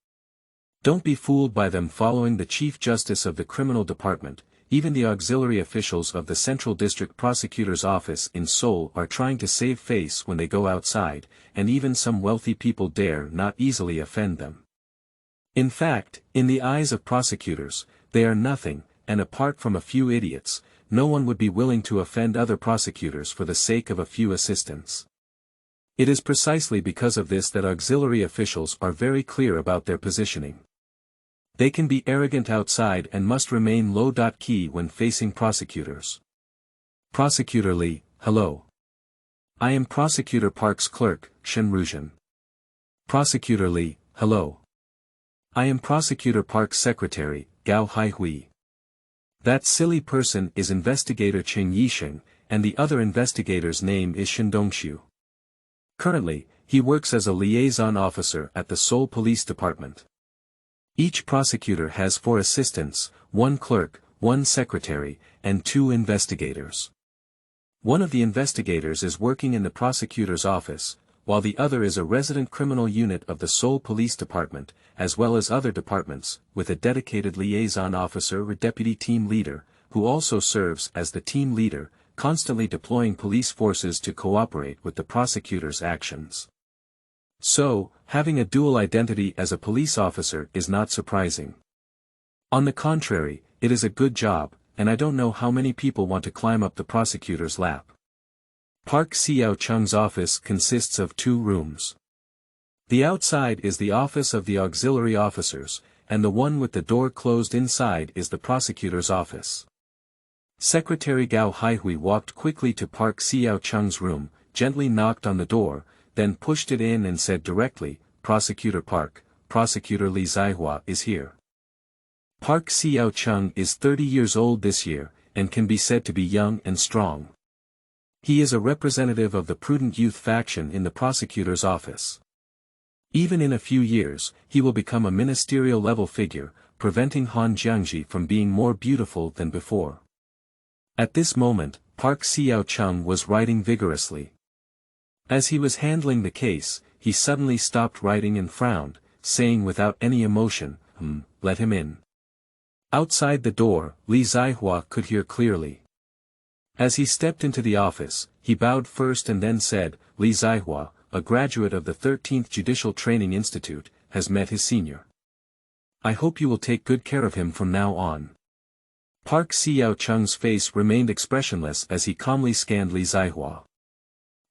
Don't be fooled by them following the Chief Justice of the Criminal Department. Even the auxiliary officials of the Central District Prosecutor's Office in Seoul are trying to save face when they go outside, and even some wealthy people dare not easily offend them. In fact, in the eyes of prosecutors, they are nothing, and apart from a few idiots, no one would be willing to offend other prosecutors for the sake of a few assistants. It is precisely because of this that auxiliary officials are very clear about their positioning. They can be arrogant outside and must remain low-key when facing prosecutors. Prosecutor Li, hello. I am Prosecutor Park's clerk, Shen Ruzhen. Prosecutor Li, hello. I am Prosecutor Park's secretary, Gao Haihui. That silly person is Investigator Qing Yisheng, and the other investigator's name is Shen Dongchu. Currently, he works as a liaison officer at the Seoul Police Department. Each prosecutor has 4 assistants, 1 clerk, 1 secretary, and 2 investigators. One of the investigators is working in the prosecutor's office, while the other is a resident criminal unit of the Seoul Police Department, as well as other departments, with a dedicated liaison officer or deputy team leader, who also serves as the team leader, constantly deploying police forces to cooperate with the prosecutor's actions. So, having a dual identity as a police officer is not surprising. On the contrary, it is a good job, and I don't know how many people want to climb up the prosecutor's lap. Park Xiao-chung's office consists of 2 rooms. The outside is the office of the auxiliary officers, and the one with the door closed inside is the prosecutor's office. Secretary Gao Haihui walked quickly to Park Xiao-chung's room, gently knocked on the door, then pushed it in and said directly, Prosecutor Park, Prosecutor Li Zihua is here. Park Xiao-chung is 30 years old this year, and can be said to be young and strong. He is a representative of the prudent youth faction in the prosecutor's office. Even in a few years, he will become a ministerial-level figure, preventing Han Jiangzhi from being more beautiful than before. At this moment, Park Xiao-chung was writing vigorously. As he was handling the case, he suddenly stopped writing and frowned, saying without any emotion, let him in. Outside the door, Li Zihua could hear clearly. As he stepped into the office, he bowed first and then said, Li Zihua, a graduate of the 13th Judicial Training Institute, has met his senior. I hope you will take good care of him from now on. Park Xiao-chung's face remained expressionless as he calmly scanned Li Zihua.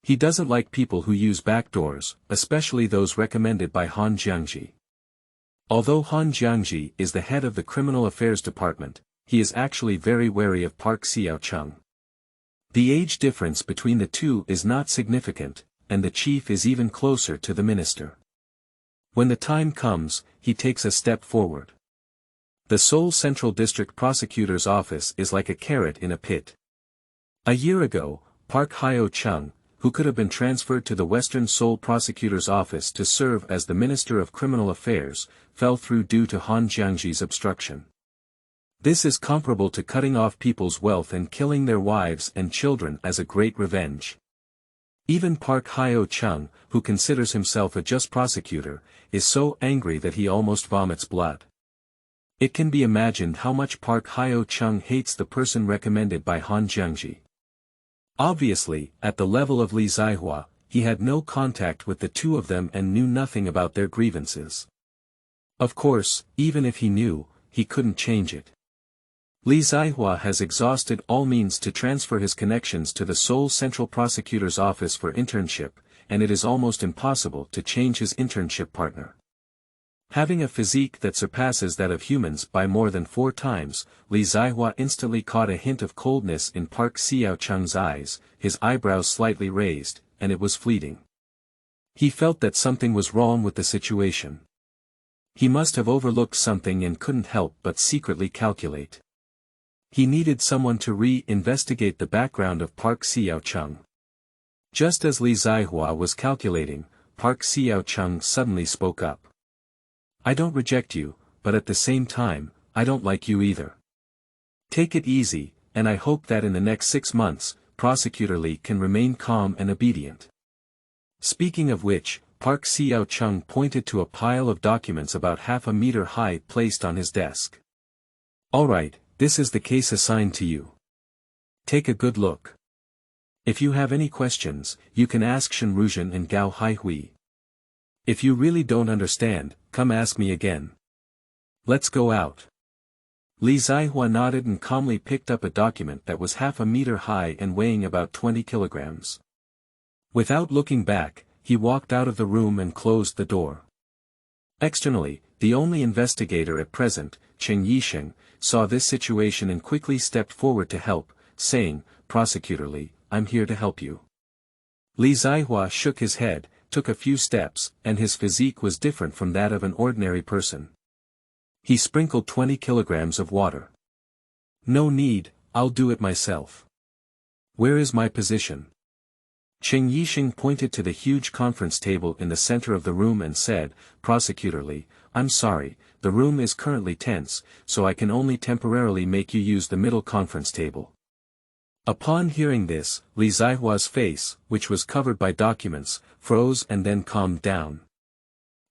He doesn't like people who use backdoors, especially those recommended by Han Jiangzhi. Although Han Jiangzhi is the head of the Criminal Affairs Department, he is actually very wary of Park Xiao-chung. The age difference between the two is not significant, and the chief is even closer to the minister. When the time comes, he takes a step forward. The Seoul Central District Prosecutor's Office is like a carrot in a pit. A year ago, Park Haoyun, who could have been transferred to the Western Seoul Prosecutor's Office to serve as the Minister of Criminal Affairs, fell through due to Han Jiangzhi's obstruction. This is comparable to cutting off people's wealth and killing their wives and children as a great revenge. Even Park Haoyun, who considers himself a just prosecutor, is so angry that he almost vomits blood. It can be imagined how much Park Haoyun hates the person recommended by Han Jiangzhi. Obviously, at the level of Li Zihua, he had no contact with the two of them and knew nothing about their grievances. Of course, even if he knew, he couldn't change it. Li Zihua has exhausted all means to transfer his connections to the Seoul Central Prosecutor's office for internship, and it is almost impossible to change his internship partner. Having a physique that surpasses that of humans by more than 4 times, Li Zihua instantly caught a hint of coldness in Park Xiao-chung's eyes, his eyebrows slightly raised, and it was fleeting. He felt that something was wrong with the situation. He must have overlooked something and couldn't help but secretly calculate. He needed someone to re-investigate the background of Park Xiao-chung. Just as Li Zihua was calculating, Park Xiao-chung suddenly spoke up. "I don't reject you, but at the same time, I don't like you either. Take it easy, and I hope that in the next 6 months, Prosecutor Li can remain calm and obedient." Speaking of which, Park Xiao-chung pointed to a pile of documents about half a meter high placed on his desk. "Alright, this is the case assigned to you. Take a good look. If you have any questions, you can ask Shen Ruzhen and Gao Haihui. If you really don't understand, come ask me again. Let's go out." Li Zihua nodded and calmly picked up a document that was half a meter high and weighing about 20 kilograms. Without looking back, he walked out of the room and closed the door. Externally, the only investigator at present, Xiqing, saw this situation and quickly stepped forward to help, saying, "Prosecutor Li, I'm here to help you." Li Zihua shook his head, took a few steps, and his physique was different from that of an ordinary person. He sprinkled 20 kilograms of water. "No need, I'll do it myself. Where is my position?" Xiqing pointed to the huge conference table in the center of the room and said, "Prosecutor Li, I'm sorry, the room is currently tense, so I can only temporarily make you use the middle conference table." Upon hearing this, Li Zihua's face, which was covered by documents, froze and then calmed down.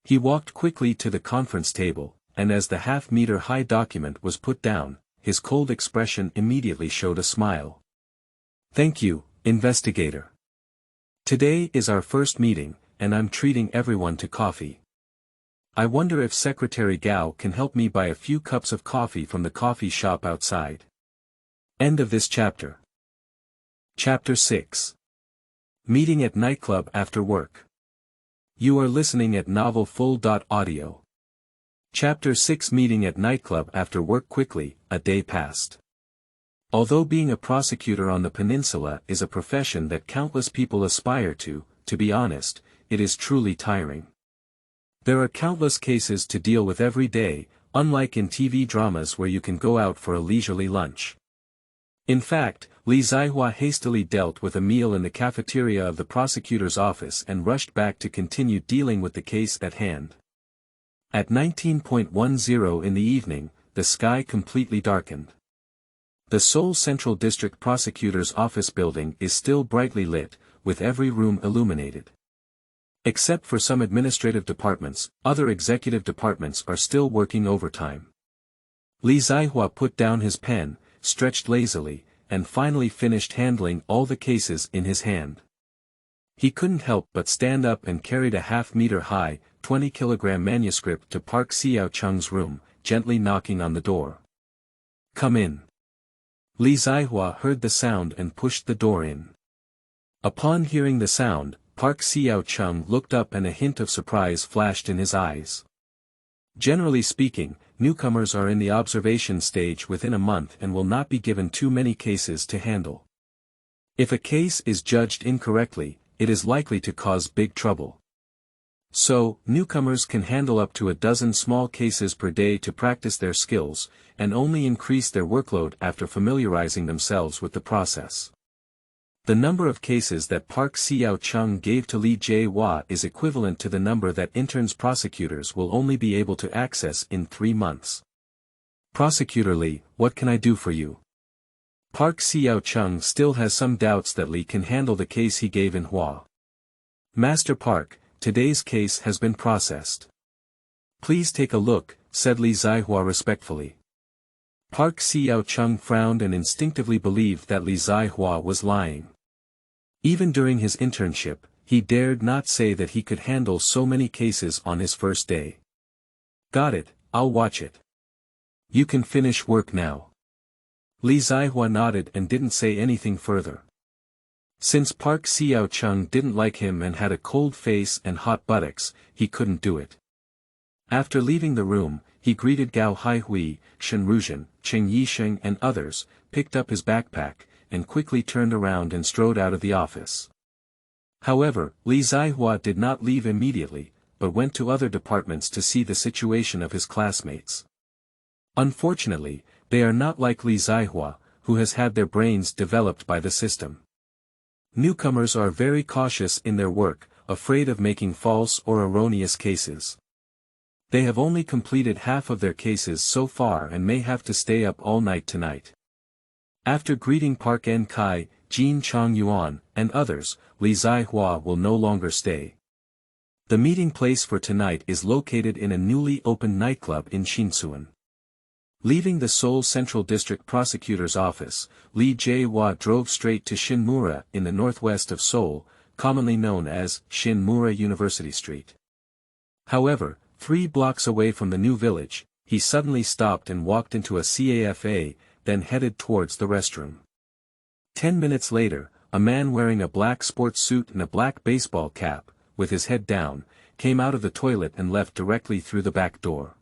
He walked quickly to the conference table, and as the half-meter-high document was put down, his cold expression immediately showed a smile. "Thank you, investigator. Today is our first meeting, and I'm treating everyone to coffee. I wonder if Secretary Gao can help me buy a few cups of coffee from the coffee shop outside." End of this chapter. Chapter 6. Meeting at Nightclub After Work. You are listening at novelfull.audio. Chapter 6. Meeting at Nightclub After Work. Quickly, a day passed. Although being a prosecutor on the Peninsula is a profession that countless people aspire to be honest, it is truly tiring. There are countless cases to deal with every day, unlike in TV dramas where you can go out for a leisurely lunch. In fact, Li Zihua hastily dealt with a meal in the cafeteria of the prosecutor's office and rushed back to continue dealing with the case at hand. At 19:10 in the evening, the sky completely darkened. The Seoul Central District Prosecutor's office building is still brightly lit, with every room illuminated. Except for some administrative departments, other executive departments are still working overtime. Li Zihua put down his pen, stretched lazily, and finally finished handling all the cases in his hand. He couldn't help but stand up and carried a half-meter-high, 20-kilogram manuscript to Park Xiao-chung's room, gently knocking on the door. "Come in." Li Zihua heard the sound and pushed the door in. Upon hearing the sound, Park Xiao-chung looked up and a hint of surprise flashed in his eyes. Generally speaking, newcomers are in the observation stage within a month and will not be given too many cases to handle. If a case is judged incorrectly, it is likely to cause big trouble. So, newcomers can handle up to a dozen small cases per day to practice their skills, and only increase their workload after familiarizing themselves with the process. The number of cases that Park Xiao-chung gave to Li Jie-hua is equivalent to the number that interns prosecutors will only be able to access in 3 months. "Prosecutor Li, what can I do for you?" Park Xiao-chung still has some doubts that Li can handle the case he gave in Hua. "Master Park, today's case has been processed. Please take a look," said Li Zihua respectfully. Park Xiao-chung frowned and instinctively believed that Li Zihua was lying. Even during his internship, he dared not say that he could handle so many cases on his first day. "Got it, I'll watch it. You can finish work now." Li Zihua nodded and didn't say anything further. Since Park Xiao Chung didn't like him and had a cold face and hot buttocks, he couldn't do it. After leaving the room, he greeted Gao Haihui, Shen Ruzhen, Cheng Yisheng and others, picked up his backpack, and quickly turned around and strode out of the office. However, Li Zihua did not leave immediately, but went to other departments to see the situation of his classmates. Unfortunately, they are not like Li Zihua, who has had their brains developed by the system. Newcomers are very cautious in their work, afraid of making false or erroneous cases. They have only completed half of their cases so far and may have to stay up all night tonight. After greeting Park En Kai, Jin Chong Yuan, and others, Li Zihua will no longer stay. The meeting place for tonight is located in a newly opened nightclub in Xinsuan. Leaving the Seoul Central District Prosecutor's office, Li Jaehua drove straight to Shinmura in the northwest of Seoul, commonly known as Shinmura University Street. However, 3 blocks away from the new village, he suddenly stopped and walked into a CAFA, then headed towards the restroom. 10 minutes later, a man wearing a black sports suit and a black baseball cap, with his head down, came out of the toilet and left directly through the back door.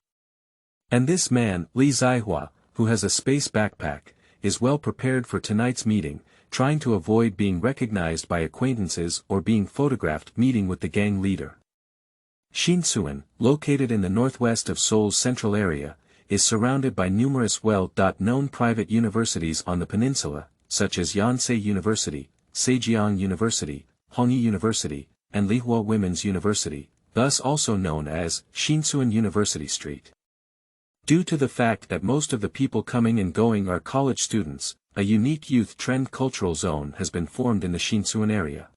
And this man, Li Zihua, who has a space backpack, is well prepared for tonight's meeting, trying to avoid being recognized by acquaintances or being photographed meeting with the gang leader. Xinsuan, located in the northwest of Seoul's central area, is surrounded by numerous well-known private universities on the peninsula, such as Yonsei University, Sejong University, Hongyi University, and Lihua Women's University, thus also known as Xinsuan University Street. Due to the fact that most of the people coming and going are college students, a unique youth trend cultural zone has been formed in the Xinsuan area.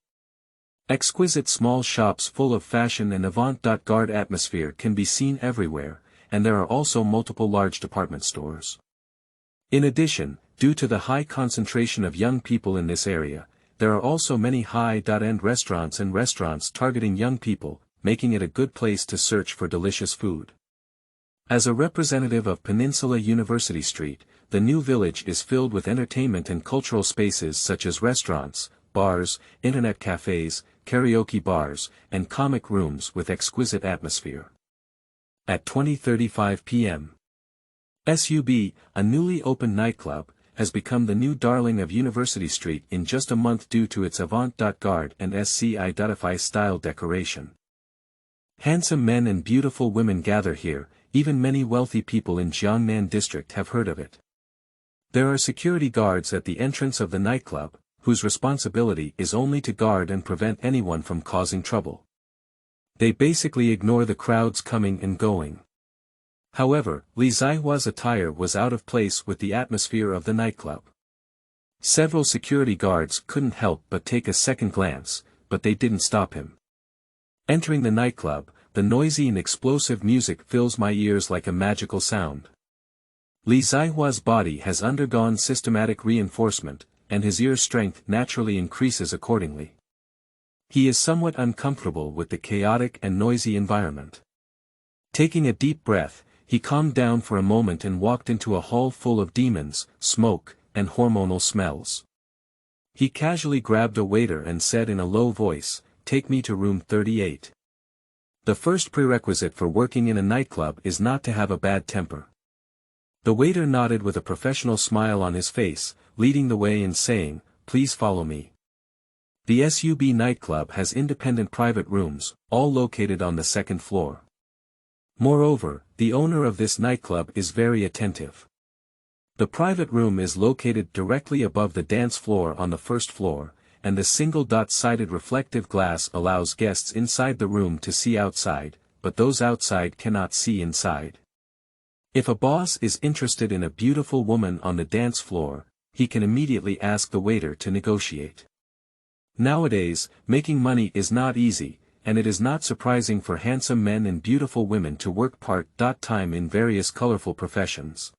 Exquisite small shops full of fashion and avant-garde atmosphere can be seen everywhere, and there are also multiple large department stores. In addition, due to the high concentration of young people in this area, there are also many high-end restaurants and restaurants targeting young people, making it a good place to search for delicious food. As a representative of Peninsula University Street, the new village is filled with entertainment and cultural spaces such as restaurants, bars, internet cafes, karaoke bars, and comic rooms with exquisite atmosphere. At 20:35 p.m. SUB, a newly opened nightclub, has become the new darling of University Street in just a month due to its avant-garde and sci-fi style decoration. Handsome men and beautiful women gather here, even many wealthy people in Jiangnan district have heard of it. There are security guards at the entrance of the nightclub, whose responsibility is only to guard and prevent anyone from causing trouble. They basically ignore the crowds coming and going. However, Li Zihua's attire was out of place with the atmosphere of the nightclub. Several security guards couldn't help but take a second glance, but they didn't stop him. Entering the nightclub, the noisy and explosive music fills my ears like a magical sound. Li Zihua's body has undergone systematic reinforcement, and his ear strength naturally increases accordingly. He is somewhat uncomfortable with the chaotic and noisy environment. Taking a deep breath, he calmed down for a moment and walked into a hall full of demons, smoke, and hormonal smells. He casually grabbed a waiter and said in a low voice, "Take me to room 38. The first prerequisite for working in a nightclub is not to have a bad temper." The waiter nodded with a professional smile on his face, leading the way and saying, "Please follow me." The SUB nightclub has independent private rooms, all located on the second floor. Moreover, the owner of this nightclub is very attentive. The private room is located directly above the dance floor on the first floor, and the single dot-sided reflective glass allows guests inside the room to see outside, but those outside cannot see inside. If a boss is interested in a beautiful woman on the dance floor, he can immediately ask the waiter to negotiate. Nowadays, making money is not easy, and it is not surprising for handsome men and beautiful women to work part-time in various colorful professions.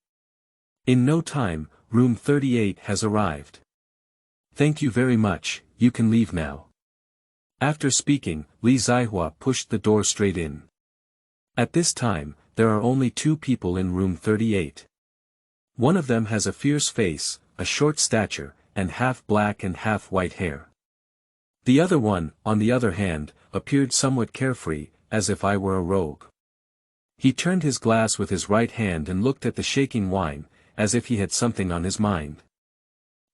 In no time, room 38 has arrived. "Thank you very much, you can leave now." After speaking, Li Zihua pushed the door straight in. At this time, there are only 2 people in room 38. One of them has a fierce face, a short stature, and half black and half white hair. The other one, on the other hand, appeared somewhat carefree, as if I were a rogue. He turned his glass with his right hand and looked at the shaking wine, as if he had something on his mind.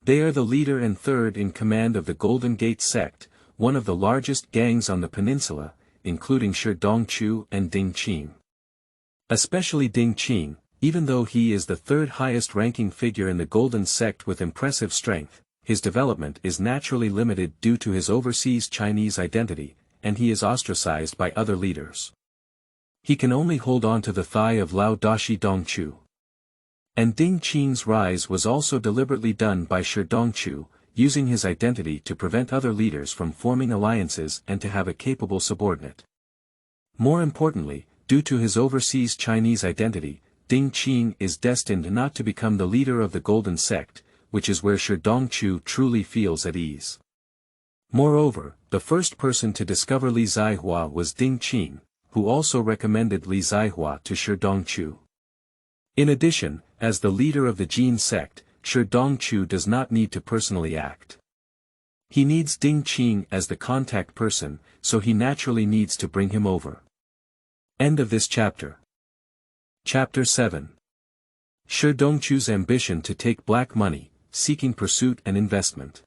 They are the leader and third in command of the Golden Gate sect, one of the largest gangs on the peninsula, including Dongchu and Xiqing. Especially Xiqing, even though he is the third highest ranking figure in the Golden Sect with impressive strength, his development is naturally limited due to his overseas Chinese identity, and he is ostracized by other leaders. He can only hold on to the thigh of Lao Dashi Dongchu. And Xiqing's rise was also deliberately done by Dongchu, using his identity to prevent other leaders from forming alliances and to have a capable subordinate. More importantly, due to his overseas Chinese identity, Xiqing is destined not to become the leader of the Golden Sect, which is where Dongchu truly feels at ease. Moreover, the first person to discover Li Zihua was Xiqing, who also recommended Li Zihua to Dongchu. In addition, as the leader of the Jin sect, Dongchu does not need to personally act. He needs Xiqing as the contact person, so he naturally needs to bring him over. End of this chapter. Chapter 7. Dongchu's ambition to take black money, seeking pursuit and investment.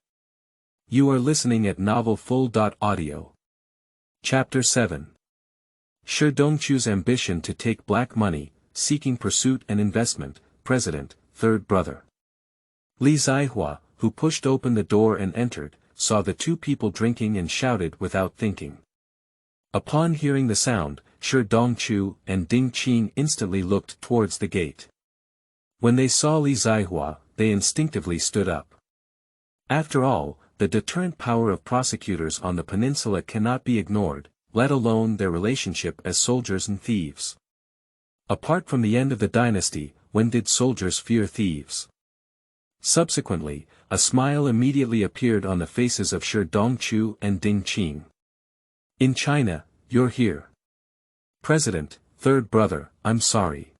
You are listening at novelfull.audio. Chapter 7. Dongchu's ambition to take black money, seeking pursuit and investment, President, third brother. Li Zihua, who pushed open the door and entered, saw the two people drinking and shouted without thinking. Upon hearing the sound, Dongchu and Xiqing instantly looked towards the gate. When they saw Li Zihua, they instinctively stood up. After all, the deterrent power of prosecutors on the peninsula cannot be ignored, let alone their relationship as soldiers and thieves. Apart from the end of the dynasty, when did soldiers fear thieves? Subsequently, a smile immediately appeared on the faces of Dongchu and Xiqing. In China, you're here. President, third brother, I'm sorry.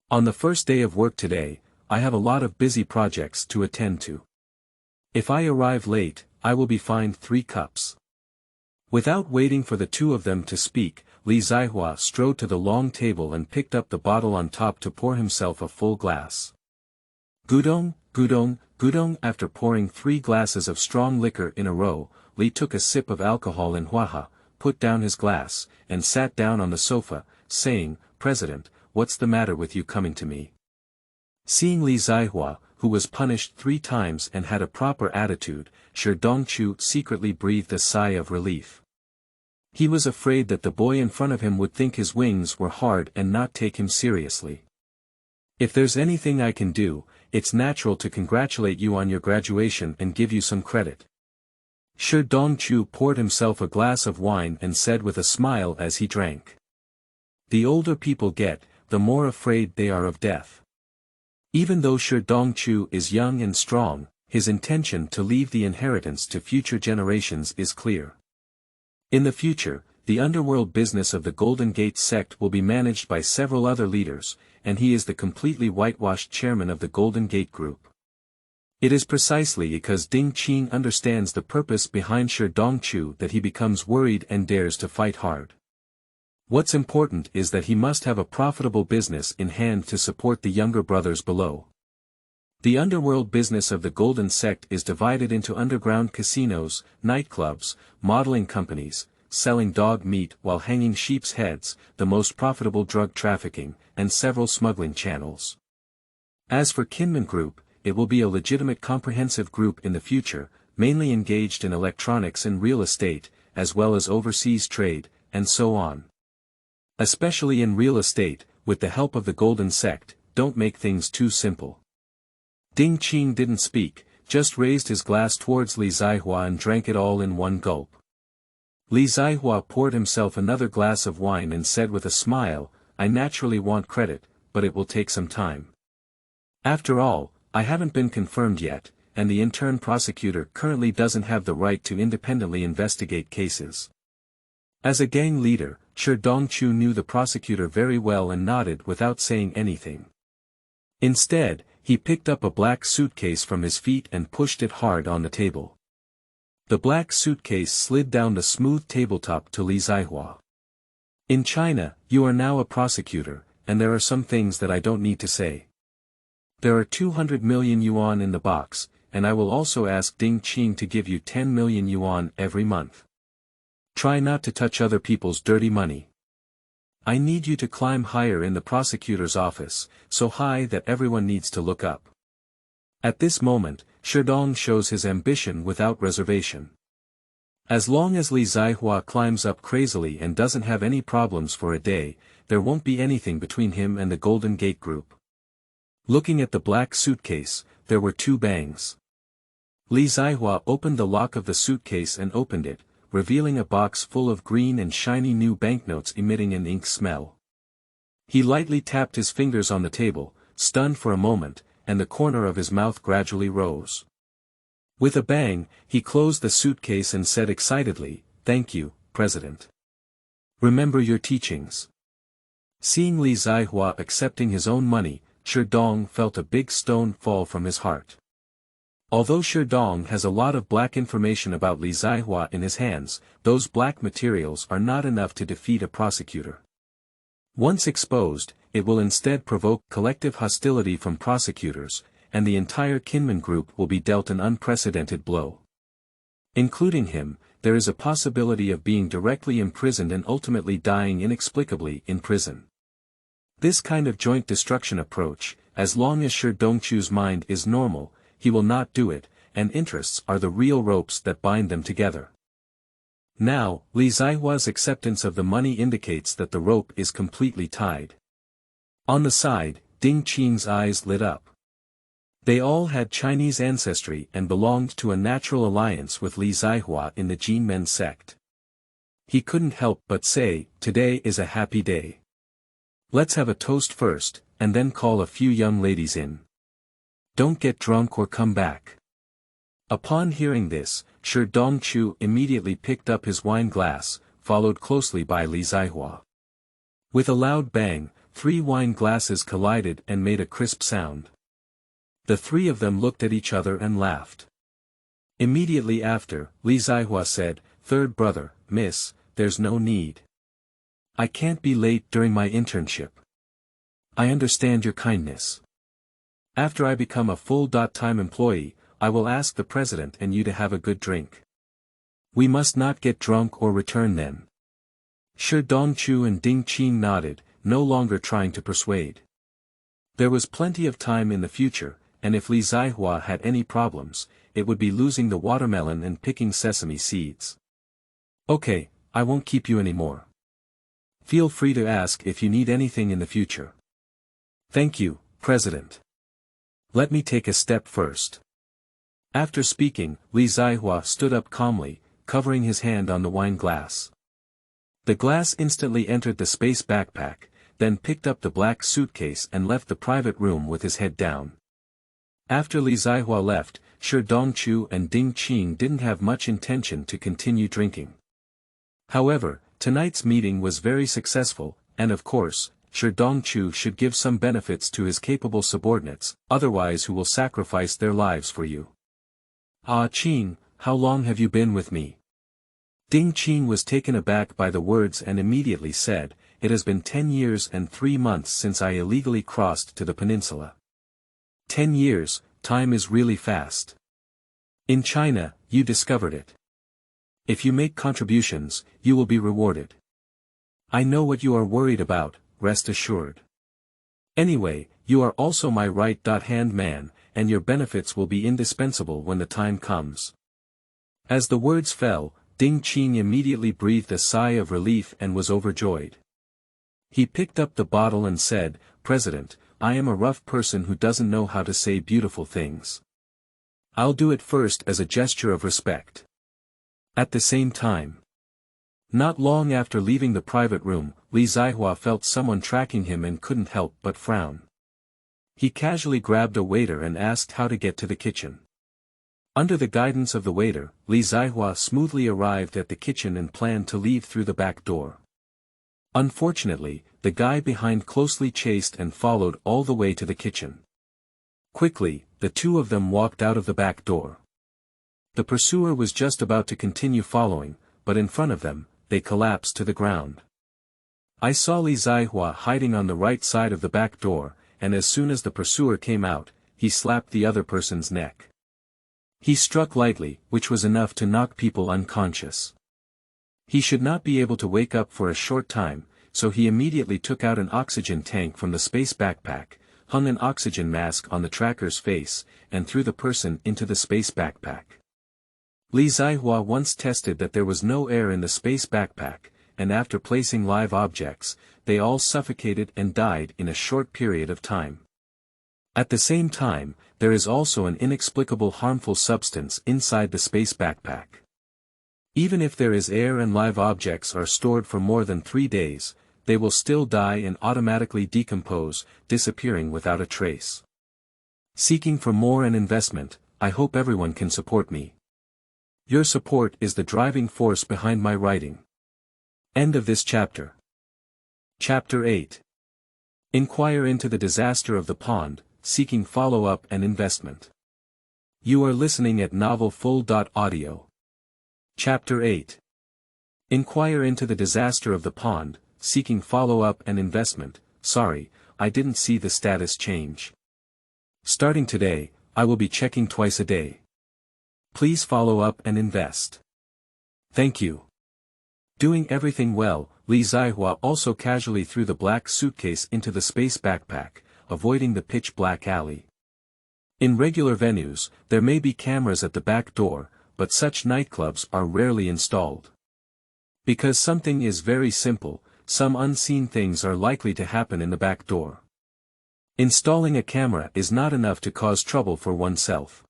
On the first day of work today, I have a lot of busy projects to attend to. If I arrive late, I will be fined 3 cups. Without waiting for the two of them to speak, Li Zihua strode to the long table and picked up the bottle on top to pour himself a full glass. Gudong, gudong, gudong. After pouring 3 glasses of strong liquor in a row, Li took a sip of alcohol in huaha, put down his glass, and sat down on the sofa, saying, President, what's the matter with you coming to me? Seeing Li Zihua, who was punished 3 times and had a proper attitude, Dongchu secretly breathed a sigh of relief. He was afraid that the boy in front of him would think his wings were hard and not take him seriously. If there's anything I can do, it's natural to congratulate you on your graduation and give you some credit. Dongchu poured himself a glass of wine and said with a smile as he drank. The older people get, the more afraid they are of death. Even though Dongchu is young and strong, his intention to leave the inheritance to future generations is clear. In the future, the underworld business of the Golden Gate sect will be managed by several other leaders, and he is the completely whitewashed chairman of the Golden Gate Group. It is precisely because Xiqing understands the purpose behind Dongchu that he becomes worried and dares to fight hard. What's important is that he must have a profitable business in hand to support the younger brothers below. The underworld business of the Golden Sect is divided into underground casinos, nightclubs, modeling companies, selling dog meat while hanging sheep's heads, the most profitable drug trafficking, and several smuggling channels. As for Kinman Group, it will be a legitimate comprehensive group in the future, mainly engaged in electronics and real estate, as well as overseas trade, and so on. Especially in real estate, with the help of the Golden Sect, don't make things too simple. Xiqing didn't speak, just raised his glass towards Li Zihua and drank it all in one gulp. Li Zihua poured himself another glass of wine and said with a smile, I naturally want credit, but it will take some time. After all, I haven't been confirmed yet, and the intern prosecutor currently doesn't have the right to independently investigate cases. As a gang leader, Dongchu knew the prosecutor very well and nodded without saying anything. Instead, he picked up a black suitcase from his feet and pushed it hard on the table. The black suitcase slid down the smooth tabletop to Li Zihua. In China, you are now a prosecutor, and there are some things that I don't need to say. There are 200 million yuan in the box, and I will also ask Ding Qing to give you 10 million yuan every month. Try not to touch other people's dirty money. I need you to climb higher in the prosecutor's office, so high that everyone needs to look up. At this moment, Sherdong shows his ambition without reservation. As long as Li Zihua climbs up crazily and doesn't have any problems for a day, there won't be anything between him and the Golden Gate Group. Looking at the black suitcase, there were two bangs. Li Zihua opened the lock of the suitcase and opened it, revealing a box full of green and shiny new banknotes emitting an ink smell. He lightly tapped his fingers on the table, stunned for a moment, and the corner of his mouth gradually rose. With a bang, he closed the suitcase and said excitedly, "Thank you, President. Remember your teachings." Seeing Li Zihua accepting his own money, Sherdong felt a big stone fall from his heart. Although Sherdong has a lot of black information about Li Zihua in his hands, those black materials are not enough to defeat a prosecutor. Once exposed, it will instead provoke collective hostility from prosecutors, and the entire Kinmen group will be dealt an unprecedented blow. Including him, there is a possibility of being directly imprisoned and ultimately dying inexplicably in prison. This kind of joint destruction approach, as long as Dongchu's mind is normal, he will not do it, and interests are the real ropes that bind them together. Now, Li Zihua's acceptance of the money indicates that the rope is completely tied. On the side, Ding Qing's eyes lit up. They all had Chinese ancestry and belonged to a natural alliance with Li Zihua in the Jinmen sect. He couldn't help but say, "Today is a happy day. Let's have a toast first, and then call a few young ladies in. Don't get drunk or come back." Upon hearing this, Dongchu immediately picked up his wine glass, followed closely by Li Zihua. With a loud bang, 3 wine glasses collided and made a crisp sound. The 3 of them looked at each other and laughed. Immediately after, Li Zihua said, "Third brother, miss, there's no need. I can't be late during my internship. I understand your kindness. After I become a full-time employee, I will ask the president and you to have a good drink. We must not get drunk or return then." Dongchu and Ding Qing nodded, no longer trying to persuade. There was plenty of time in the future, and if Li Zihua had any problems, it would be losing the watermelon and picking sesame seeds. "Okay, I won't keep you anymore. Feel free to ask if you need anything in the future." "Thank you, President. Let me take a step first." After speaking, Li Zihua stood up calmly, covering his hand on the wine glass. The glass instantly entered the space backpack, then picked up the black suitcase and left the private room with his head down. After Li Zihua left, Dongchu and Ding Qing didn't have much intention to continue drinking. However, tonight's meeting was very successful, and of course, Dongchu should give some benefits to his capable subordinates, otherwise who will sacrifice their lives for you. "Ah Qing, how long have you been with me?" Ding Qing was taken aback by the words and immediately said, "It has been 10 years and 3 months since I illegally crossed to the peninsula." 10 years, time is really fast. In China, you discovered it. If you make contributions, you will be rewarded. I know what you are worried about, rest assured. Anyway, you are also my right-hand man, and your benefits will be indispensable when the time comes. As the words fell, Ding Qing immediately breathed a sigh of relief and was overjoyed. He picked up the bottle and said, "President, I am a rough person who doesn't know how to say beautiful things. I'll do it first as a gesture of respect." At the same time, not long after leaving the private room, Li Zihua felt someone tracking him and couldn't help but frown. He casually grabbed a waiter and asked how to get to the kitchen. Under the guidance of the waiter, Li Zihua smoothly arrived at the kitchen and planned to leave through the back door. Unfortunately, the guy behind closely chased and followed all the way to the kitchen. Quickly, the two of them walked out of the back door. The pursuer was just about to continue following, but in front of them, they collapsed to the ground. I saw Li Zihua hiding on the right side of the back door, and as soon as the pursuer came out, he slapped the other person's neck. He struck lightly, which was enough to knock people unconscious. He should not be able to wake up for a short time, so he immediately took out an oxygen tank from the space backpack, hung an oxygen mask on the tracker's face, and threw the person into the space backpack. Li Zihua once tested that there was no air in the space backpack, and after placing live objects, they all suffocated and died in a short period of time. At the same time, there is also an inexplicable harmful substance inside the space backpack. Even if there is air and live objects are stored for more than 3 days, they will still die and automatically decompose, disappearing without a trace. Seeking for more and investment, I hope everyone can support me. Your support is the driving force behind my writing. End of this chapter. Chapter 8. Inquire into the disaster of the pond, seeking follow-up and investment. You are listening at novelfull.audio. Chapter 8. Inquire into the disaster of the pond, seeking follow-up and investment. Sorry, I didn't see the status change. Starting today, I will be checking twice a day. Please follow up and invest. Thank you. Doing everything well, Li Zihua also casually threw the black suitcase into the space backpack, avoiding the pitch-black alley. In regular venues, there may be cameras at the back door, but such nightclubs are rarely installed. Because something is very simple, some unseen things are likely to happen in the back door. Installing a camera is not enough to cause trouble for oneself.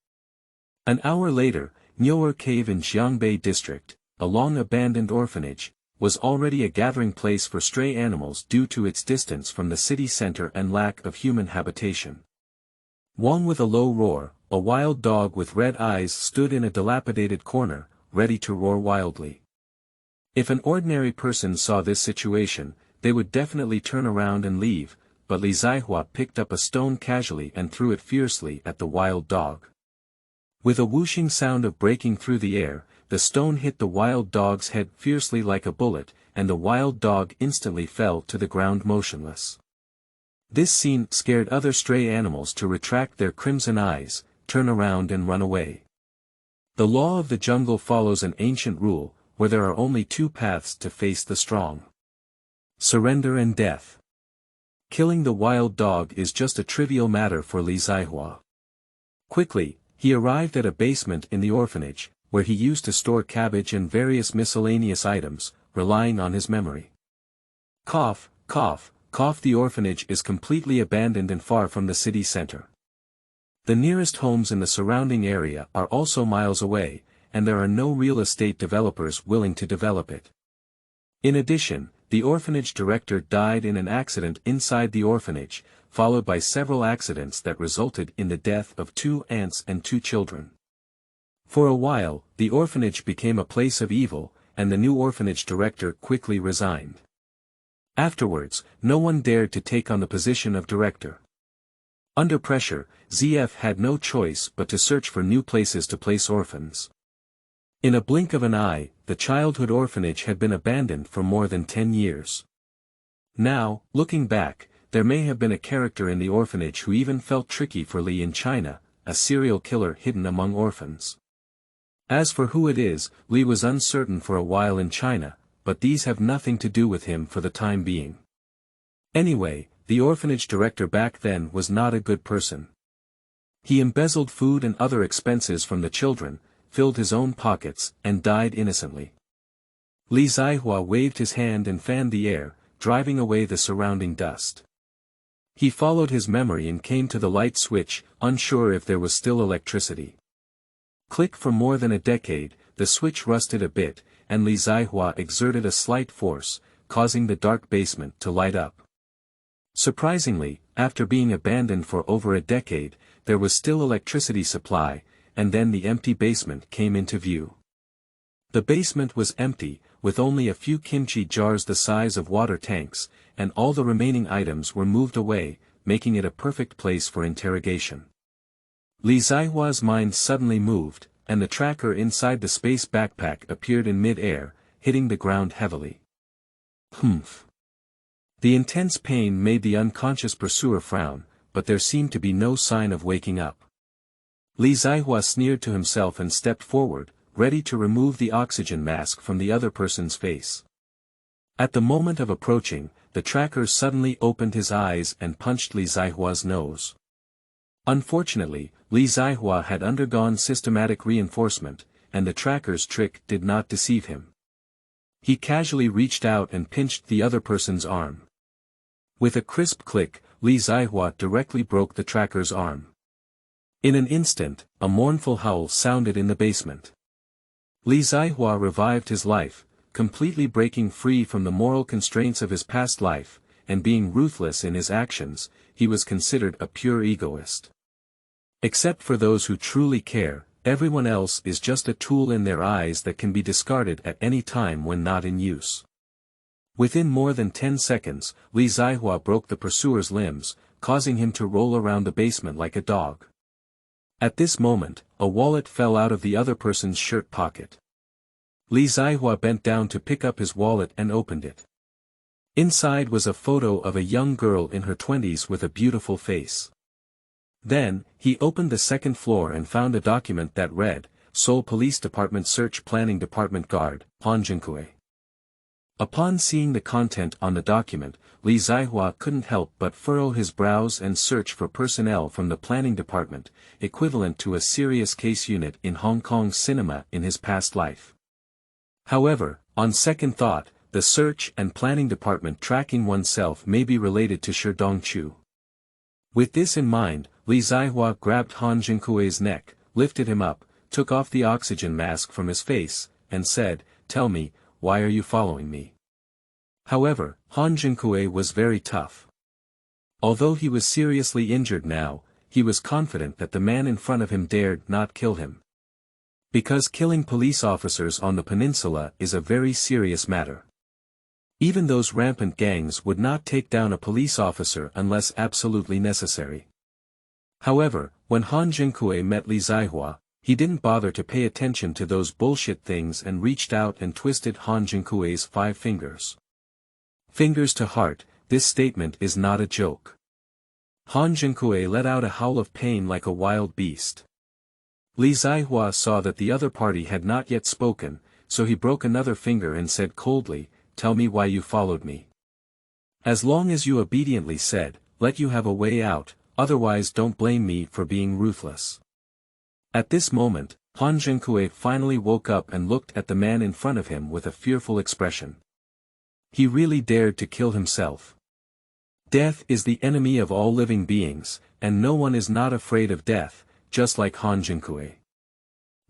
An hour later, Nyoer Cave in Xiangbei district, a long-abandoned orphanage, was already a gathering place for stray animals due to its distance from the city center and lack of human habitation. One with a low roar, a wild dog with red eyes stood in a dilapidated corner, ready to roar wildly. If an ordinary person saw this situation, they would definitely turn around and leave, but Li Zihua picked up a stone casually and threw it fiercely at the wild dog. With a whooshing sound of breaking through the air, the stone hit the wild dog's head fiercely like a bullet, and the wild dog instantly fell to the ground motionless. This scene scared other stray animals to retract their crimson eyes, turn around and run away. The law of the jungle follows an ancient rule, where there are only 2 paths to face the strong: surrender and death. Killing the wild dog is just a trivial matter for Li Zihua. Quickly, he arrived at a basement in the orphanage, where he used to store cabbage and various miscellaneous items, relying on his memory. Cough, cough, cough. The orphanage is completely abandoned and far from the city center. The nearest homes in the surrounding area are also miles away, and there are no real estate developers willing to develop it. In addition, the orphanage director died in an accident inside the orphanage, followed by several accidents that resulted in the death of 2 aunts and 2 children. For a while, the orphanage became a place of evil, and the new orphanage director quickly resigned. Afterwards, no one dared to take on the position of director. Under pressure, ZF had no choice but to search for new places to place orphans. In a blink of an eye, the childhood orphanage had been abandoned for more than 10 years. Now, looking back, there may have been a character in the orphanage who even felt tricky for Li in China, a serial killer hidden among orphans. As for who it is, Li was uncertain for a while in China, but these have nothing to do with him for the time being. Anyway, the orphanage director back then was not a good person. He embezzled food and other expenses from the children, filled his own pockets, and died innocently. Li Zihua waved his hand and fanned the air, driving away the surrounding dust. He followed his memory and came to the light switch, unsure if there was still electricity. Click. For more than a decade, the switch rusted a bit, and Li Zihua exerted a slight force, causing the dark basement to light up. Surprisingly, after being abandoned for over a decade, there was still electricity supply, and then the empty basement came into view. The basement was empty, with only a few kimchi jars the size of water tanks, and all the remaining items were moved away, making it a perfect place for interrogation. Li Zaihua's mind suddenly moved, and the tracker inside the space backpack appeared in mid-air, hitting the ground heavily. Humph. The intense pain made the unconscious pursuer frown, but there seemed to be no sign of waking up. Li Zaihua sneered to himself and stepped forward, ready to remove the oxygen mask from the other person's face. At the moment of approaching, the tracker suddenly opened his eyes and punched Li Zaihua's nose. Unfortunately, Li Zaihua had undergone systematic reinforcement, and the tracker's trick did not deceive him. He casually reached out and pinched the other person's arm. With a crisp click, Li Zaihua directly broke the tracker's arm. In an instant, a mournful howl sounded in the basement. Li Zaihua revived his life, completely breaking free from the moral constraints of his past life, and being ruthless in his actions, he was considered a pure egoist. Except for those who truly care, everyone else is just a tool in their eyes that can be discarded at any time when not in use. Within more than 10 seconds, Li Zaihua broke the pursuer's limbs, causing him to roll around the basement like a dog. At this moment, a wallet fell out of the other person's shirt pocket. Li Zaihua bent down to pick up his wallet and opened it. Inside was a photo of a young girl in her 20s with a beautiful face. Then, he opened the second floor and found a document that read, Seoul Police Department Search Planning Department Guard, Haoyun. Upon seeing the content on the document, Li Zaihua couldn't help but furrow his brows and search for personnel from the planning department, equivalent to a serious case unit in Hong Kong cinema in his past life. However, on second thought, the search and planning department tracking oneself may be related to Dongchu. With this in mind, Li Zaihua grabbed Han Jinkui's neck, lifted him up, took off the oxygen mask from his face, and said, "Tell me, why are you following me?" However, Han Jinkui was very tough. Although he was seriously injured now, he was confident that the man in front of him dared not kill him. Because killing police officers on the peninsula is a very serious matter. Even those rampant gangs would not take down a police officer unless absolutely necessary. However, when Han Jinkui met Li Zaihua, he didn't bother to pay attention to those bullshit things and reached out and twisted Han Jinkui's 5 fingers. Fingers to heart, this statement is not a joke. Han Jinkui let out a howl of pain like a wild beast. Li Zaihua saw that the other party had not yet spoken, so he broke another finger and said coldly, "Tell me why you followed me. As long as you obediently said, let you have a way out, otherwise don't blame me for being ruthless." At this moment, Han Jinkui finally woke up and looked at the man in front of him with a fearful expression. He really dared to kill himself. Death is the enemy of all living beings, and no one is not afraid of death, just like Han Jinkui.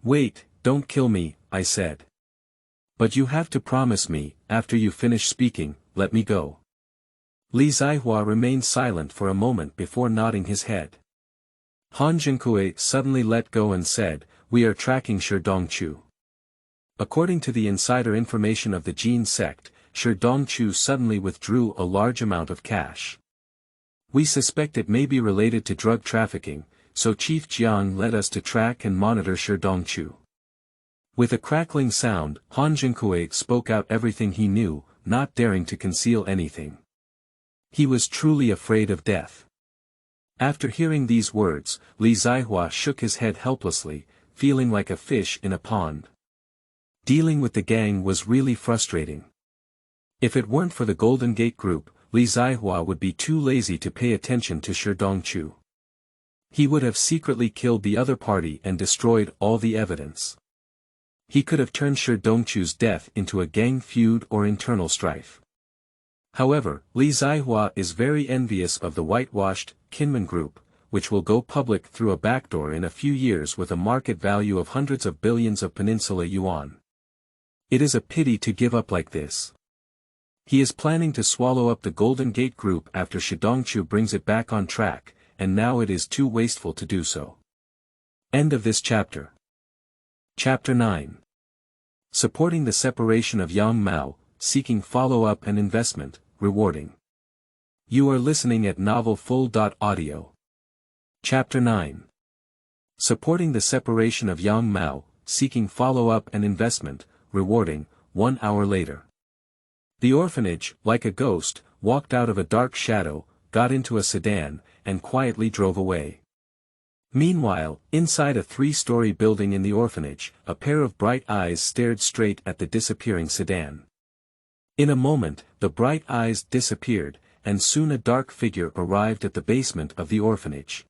"Wait, don't kill me," I said. "But you have to promise me, after you finish speaking, let me go." Li Zaihua remained silent for a moment before nodding his head. Han Jinkui suddenly let go and said, "We are tracking Dongchu." According to the insider information of the Jin sect, Dongchu suddenly withdrew a large amount of cash. We suspect it may be related to drug trafficking, so Chief Jiang led us to track and monitor Dongchu. With a crackling sound, Han Jinkui spoke out everything he knew, not daring to conceal anything. He was truly afraid of death. After hearing these words, Li Zaihua shook his head helplessly, feeling like a fish in a pond. Dealing with the gang was really frustrating. If it weren't for the Golden Gate Group, Li Zaihua would be too lazy to pay attention to Dongchu. He would have secretly killed the other party and destroyed all the evidence. He could have turned Dongchu's death into a gang feud or internal strife. However, Li Zaihua is very envious of the whitewashed Kinmen Group, which will go public through a backdoor in a few years with a market value of hundreds of billions of Peninsula yuan. It is a pity to give up like this. He is planning to swallow up the Golden Gate Group after Dongchu brings it back on track, and now it is too wasteful to do so. End of this chapter. Chapter 9. Supporting the separation of Yang Mao, seeking follow-up and investment, rewarding. You are listening at novelfull.audio. Chapter 9. Supporting the separation of Yang Mao, seeking follow-up and investment, rewarding, 1 hour later. The orphanage, like a ghost, walked out of a dark shadow, got into a sedan, and quietly drove away. Meanwhile, inside a 3-story building in the orphanage, a pair of bright eyes stared straight at the disappearing sedan. In a moment, the bright eyes disappeared, and soon a dark figure arrived at the basement of the orphanage.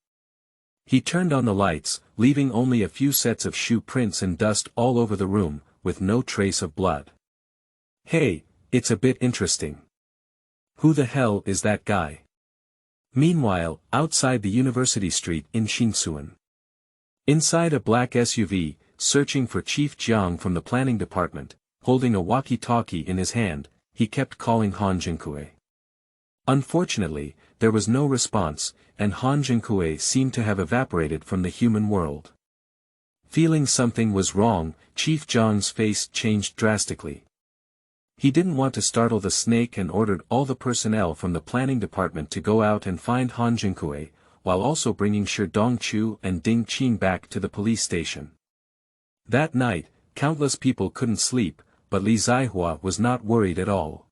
He turned on the lights, leaving only a few sets of shoe prints and dust all over the room, with no trace of blood. Hey, it's a bit interesting. Who the hell is that guy? Meanwhile, outside the university street in Xiqing. Inside a black SUV, searching for Chief Zheng from the planning department, holding a walkie-talkie in his hand, he kept calling Han Zhengkui. Unfortunately, there was no response, and Han Zhengkui seemed to have evaporated from the human world. Feeling something was wrong, Chief Zheng's face changed drastically. He didn't want to startle the snake and ordered all the personnel from the planning department to go out and find Han Zhengkui, while also bringing Dongchu and Ding Qing back to the police station. That night, countless people couldn't sleep, but Li Zihua was not worried at all.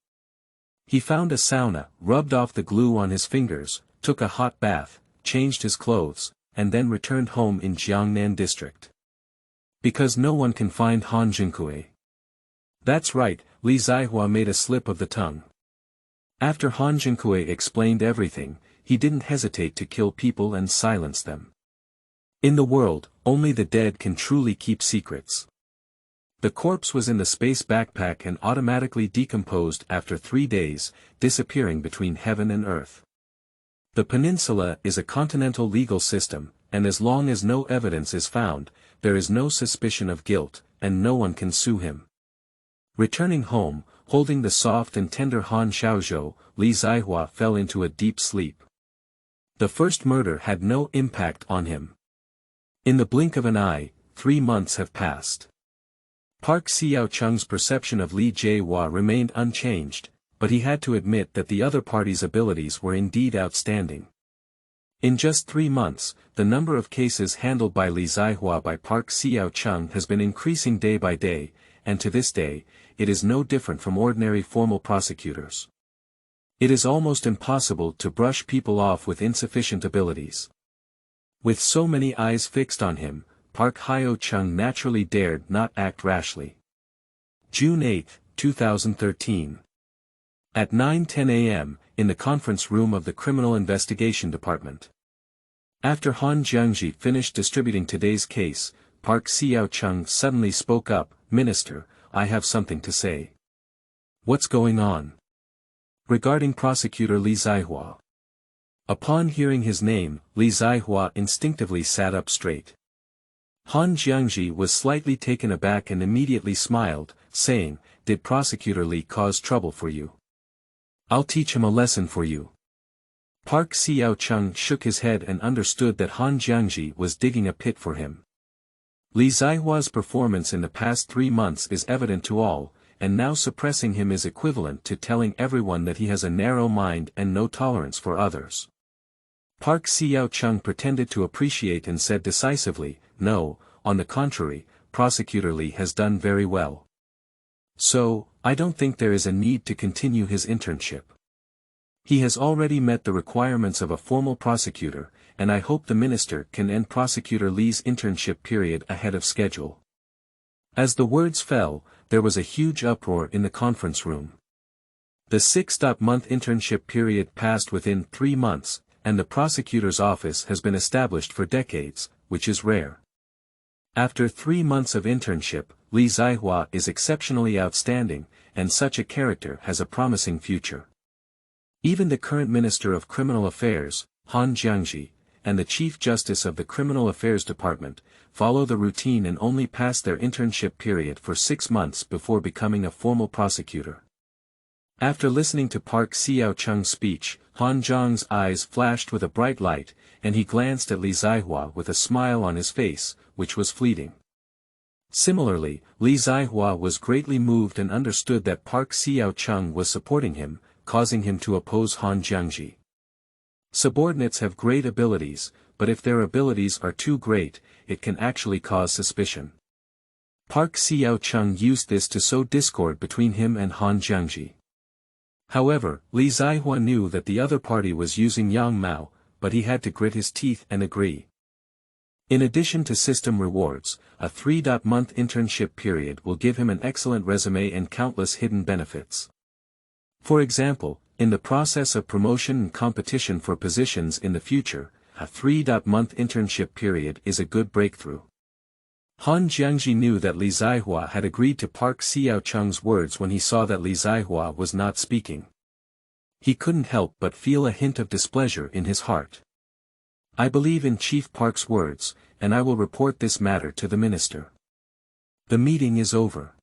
He found a sauna, rubbed off the glue on his fingers, took a hot bath, changed his clothes, and then returned home in Jiangnan district. Because no one can find Han Zhengkui. That's right, Li Zihua made a slip of the tongue. After Han Zhengkui explained everything, he didn't hesitate to kill people and silence them. In the world, only the dead can truly keep secrets. The corpse was in the space backpack and automatically decomposed after 3 days, disappearing between heaven and earth. The Peninsula is a continental legal system, and as long as no evidence is found, there is no suspicion of guilt, and no one can sue him. Returning home, holding the soft and tender Han Xiaozhou, Li Zihua fell into a deep sleep. The first murder had no impact on him. In the blink of an eye, 3 months have passed. Park Xiaocheng's perception of Li Jihua remained unchanged, but he had to admit that the other party's abilities were indeed outstanding. In just 3 months, the number of cases handled by Li Zihua by Park Xiaocheng has been increasing day by day, and to this day, it is no different from ordinary formal prosecutors. It is almost impossible to brush people off with insufficient abilities. With so many eyes fixed on him, Park Hyo-chung naturally dared not act rashly. June 8, 2013. At 9:10 a.m., in the conference room of the Criminal Investigation Department. After Han Jiangzhi finished distributing today's case, Park Xiaocheng suddenly spoke up, "Minister, I have something to say." "What's going on?" "Regarding Prosecutor Li Zihua." Upon hearing his name, Li Zihua instinctively sat up straight. Han Jiangzhi was slightly taken aback and immediately smiled, saying, "Did Prosecutor Li cause trouble for you? I'll teach him a lesson for you." Park Xiaocheng shook his head and understood that Han Jiangzhi was digging a pit for him. Li Zihua's performance in the past 3 months is evident to all, and now suppressing him is equivalent to telling everyone that he has a narrow mind and no tolerance for others. Park Xiaocheng pretended to appreciate and said decisively, "No, on the contrary, Prosecutor Li has done very well. So, I don't think there is a need to continue his internship. He has already met the requirements of a formal prosecutor, and I hope the minister can end Prosecutor Li's internship period ahead of schedule." As the words fell, there was a huge uproar in the conference room. The 6-month internship period passed within 3 months, and the prosecutor's office has been established for decades, which is rare. After 3 months of internship, Li Zihua is exceptionally outstanding, and such a character has a promising future. Even the current Minister of Criminal Affairs, Han Jiangzhi, and the Chief Justice of the Criminal Affairs Department, follow the routine and only pass their internship period for 6 months before becoming a formal prosecutor. After listening to Park Xiaocheng's speech, Han Zhang's eyes flashed with a bright light, and he glanced at Li Zihua with a smile on his face, which was fleeting. Similarly, Li Zihua was greatly moved and understood that Park Xiaocheng was supporting him, causing him to oppose Han Jiangzhi. Subordinates have great abilities, but if their abilities are too great, it can actually cause suspicion. Park Xiao-chung used this to sow discord between him and Han Jiangzhi. However, Li Zihua knew that the other party was using Yang Mao, but he had to grit his teeth and agree. In addition to system rewards, a 3-month internship period will give him an excellent resume and countless hidden benefits. For example, in the process of promotion and competition for positions in the future, a 3-month internship period is a good breakthrough. Han Jiangzhi knew that Li Zihua had agreed to Park Xiao-chung's words when he saw that Li Zihua was not speaking. He couldn't help but feel a hint of displeasure in his heart. I believe in Chief Park's words, and I will report this matter to the minister. The meeting is over.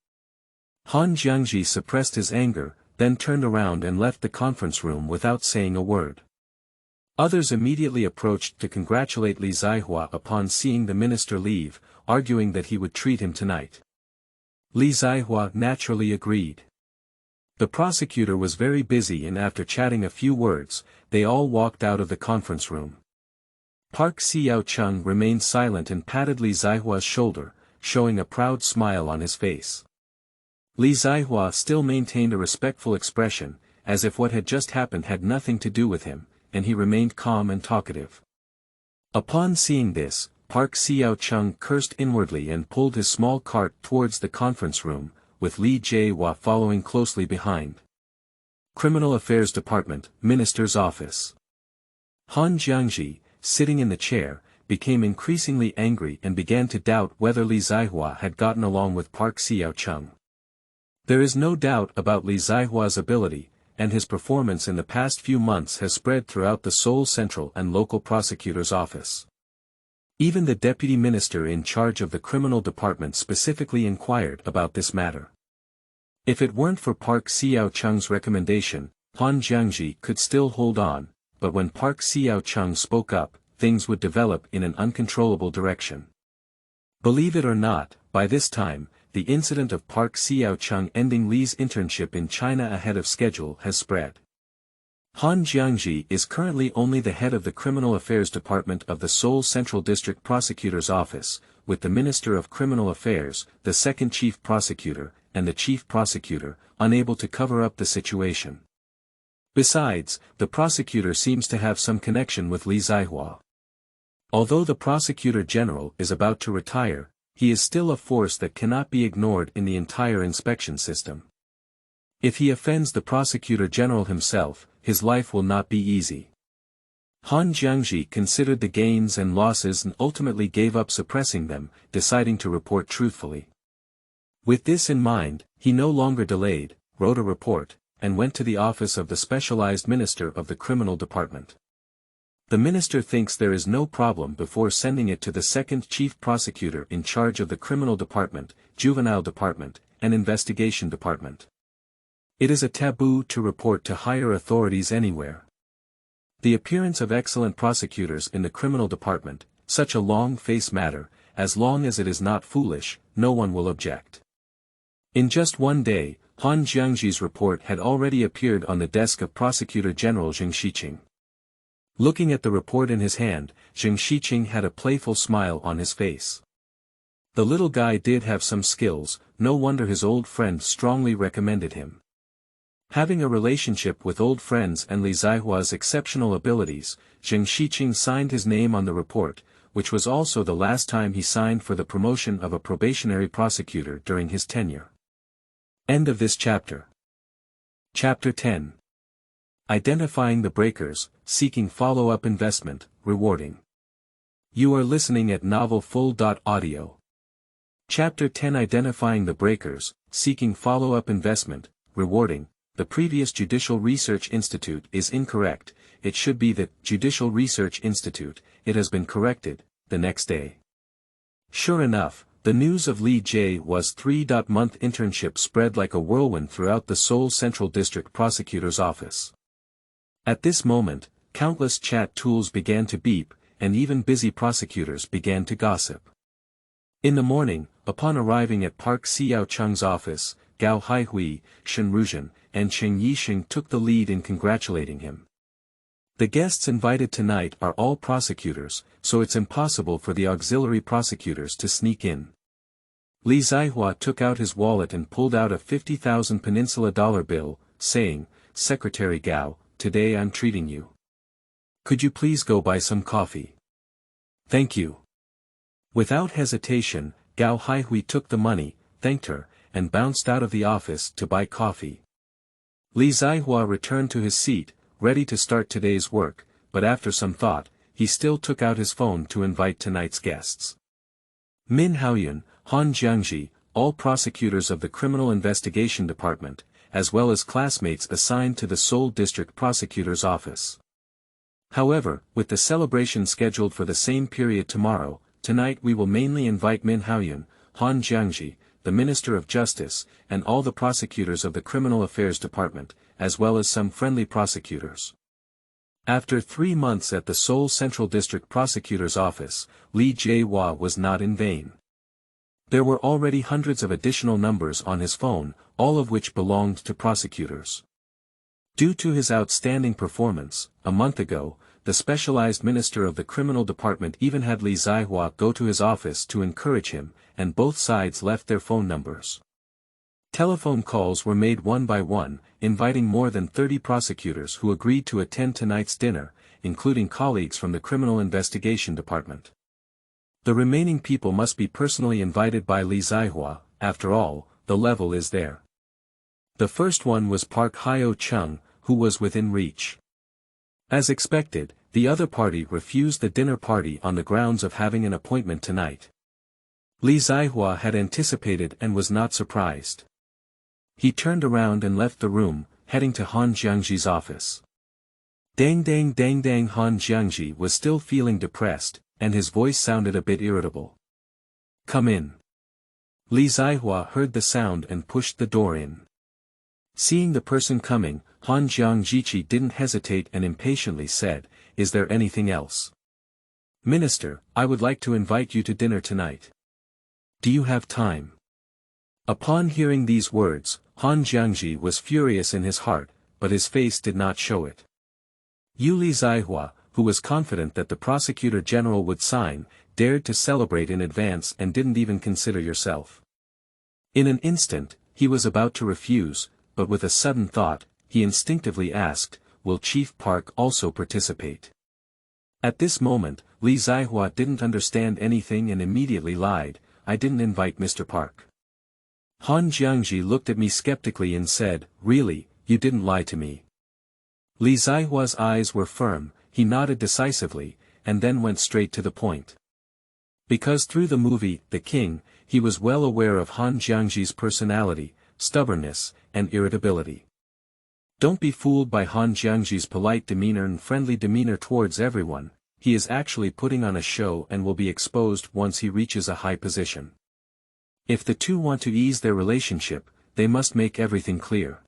Han Jiangzhi suppressed his anger, then turned around and left the conference room without saying a word. Others immediately approached to congratulate Li Zihua upon seeing the minister leave, arguing that he would treat him tonight. Li Zihua naturally agreed. The prosecutor was very busy, and after chatting a few words, they all walked out of the conference room. Park Xiao-chung remained silent and patted Li Zihua's shoulder, showing a proud smile on his face. Li Zihua still maintained a respectful expression, as if what had just happened had nothing to do with him, and he remained calm and talkative. Upon seeing this, Park Xiao-chung cursed inwardly and pulled his small cart towards the conference room, with Li Jihua following closely behind. Criminal Affairs Department, Minister's Office. Han Jiangzhi, sitting in the chair, became increasingly angry and began to doubt whether Li Zihua had gotten along with Park Xiao-chung. There is no doubt about Li Zihua's ability, and his performance in the past few months has spread throughout the Seoul Central and local prosecutor's office. Even the deputy minister in charge of the criminal department specifically inquired about this matter. If it weren't for Park Xiao-chung's recommendation, Han Jiangzhi could still hold on, but when Park Xiao-chung spoke up, things would develop in an uncontrollable direction. Believe it or not, by this time, the incident of Park Xiao-chung ending Li's internship in China ahead of schedule has spread. Han Jiangzhi is currently only the head of the Criminal Affairs Department of the Seoul Central District Prosecutor's Office, with the Minister of Criminal Affairs, the second Chief Prosecutor, and the Chief Prosecutor, unable to cover up the situation. Besides, the prosecutor seems to have some connection with Li Zihua. Although the Prosecutor General is about to retire, he is still a force that cannot be ignored in the entire inspection system. If he offends the Prosecutor General himself, his life will not be easy. Han Jiangzhi considered the gains and losses and ultimately gave up suppressing them, deciding to report truthfully. With this in mind, he no longer delayed, wrote a report, and went to the office of the specialized minister of the criminal department. The minister thinks there is no problem before sending it to the second chief prosecutor in charge of the criminal department, juvenile department, and investigation department. It is a taboo to report to higher authorities anywhere. The appearance of excellent prosecutors in the criminal department, such a long-face matter, as long as it is not foolish, no one will object. In just one day, Han Jiangzhi's report had already appeared on the desk of Prosecutor General Zheng Xiqing. Looking at the report in his hand, Zheng Xiqing had a playful smile on his face. The little guy did have some skills, no wonder his old friend strongly recommended him. Having a relationship with old friends and Li Zihua's exceptional abilities, Zheng Xiqing signed his name on the report, which was also the last time he signed for the promotion of a probationary prosecutor during his tenure. End of this chapter. Chapter 10. Identifying the breakers, seeking follow-up investment, rewarding. You are listening at novelfull.audio. Chapter 10. Identifying the breakers, seeking follow-up investment, rewarding. The previous Judicial Research Institute is incorrect, it should be the Judicial Research Institute. It has been corrected, the next day. Sure enough, the news of Li Jihwa's 3-month internship spread like a whirlwind throughout the Seoul Central District Prosecutor's Office. At this moment, countless chat tools began to beep, and even busy prosecutors began to gossip. In the morning, upon arriving at Park Xiao-chung's office, Gao Haihui, Shen Ruzhen, and Cheng Yixing took the lead in congratulating him. The guests invited tonight are all prosecutors, so it's impossible for the auxiliary prosecutors to sneak in. Li Zihua took out his wallet and pulled out a 50,000 Peninsula dollar bill, saying, "Secretary Gao, today I'm treating you. Could you please go buy some coffee?" "Thank you." Without hesitation, Gao Haihui took the money, thanked her, and bounced out of the office to buy coffee. Li Zihua returned to his seat, ready to start today's work, but after some thought, he still took out his phone to invite tonight's guests. Min Haoyun, Han Jiangzhi, all prosecutors of the Criminal Investigation Department, as well as classmates assigned to the Seoul District Prosecutor's Office. However, with the celebration scheduled for the same period tomorrow, tonight we will mainly invite Min Haoyun, Han Jiangzhi, the Minister of Justice, and all the prosecutors of the Criminal Affairs Department, as well as some friendly prosecutors. After 3 months at the Seoul Central District Prosecutor's Office, Li Jaehua was not in vain. There were already hundreds of additional numbers on his phone, all of which belonged to prosecutors. Due to his outstanding performance, a month ago, the specialized minister of the criminal department even had Li Zihua go to his office to encourage him, and both sides left their phone numbers. Telephone calls were made one by one, inviting more than 30 prosecutors who agreed to attend tonight's dinner, including colleagues from the Criminal Investigation Department. The remaining people must be personally invited by Li Zihua. After all, the level is there. The first one was Park Hyo-chung, who was within reach. As expected, the other party refused the dinner party on the grounds of having an appointment tonight. Li Zihua had anticipated and was not surprised. He turned around and left the room, heading to Han Jiangzhi's office. Dang dang dang dang. Han Jiangzhi was still feeling depressed, and his voice sounded a bit irritable. "Come in." Li Zihua heard the sound and pushed the door in. Seeing the person coming, Han Jiangzhi didn't hesitate and impatiently said, "Is there anything else?" "Minister, I would like to invite you to dinner tonight. Do you have time?" Upon hearing these words, Han Jiangzhi was furious in his heart, but his face did not show it. Li Zihua, who was confident that the Prosecutor General would sign, dared to celebrate in advance and didn't even consider yourself. In an instant, he was about to refuse, but with a sudden thought, he instinctively asked, "Will Chief Park also participate?" At this moment, Li Zihua didn't understand anything and immediately lied, "I didn't invite Mr. Park." Han Jiangzhi looked at me skeptically and said, "Really, you didn't lie to me?" Li Zihua's eyes were firm, he nodded decisively, and then went straight to the point. Because through the movie, The King, he was well aware of Han Jiangzhi's personality, stubbornness, and irritability. Don't be fooled by Han Jiangzhi's polite demeanor and friendly demeanor towards everyone, he is actually putting on a show and will be exposed once he reaches a high position. If the two want to ease their relationship, they must make everything clear.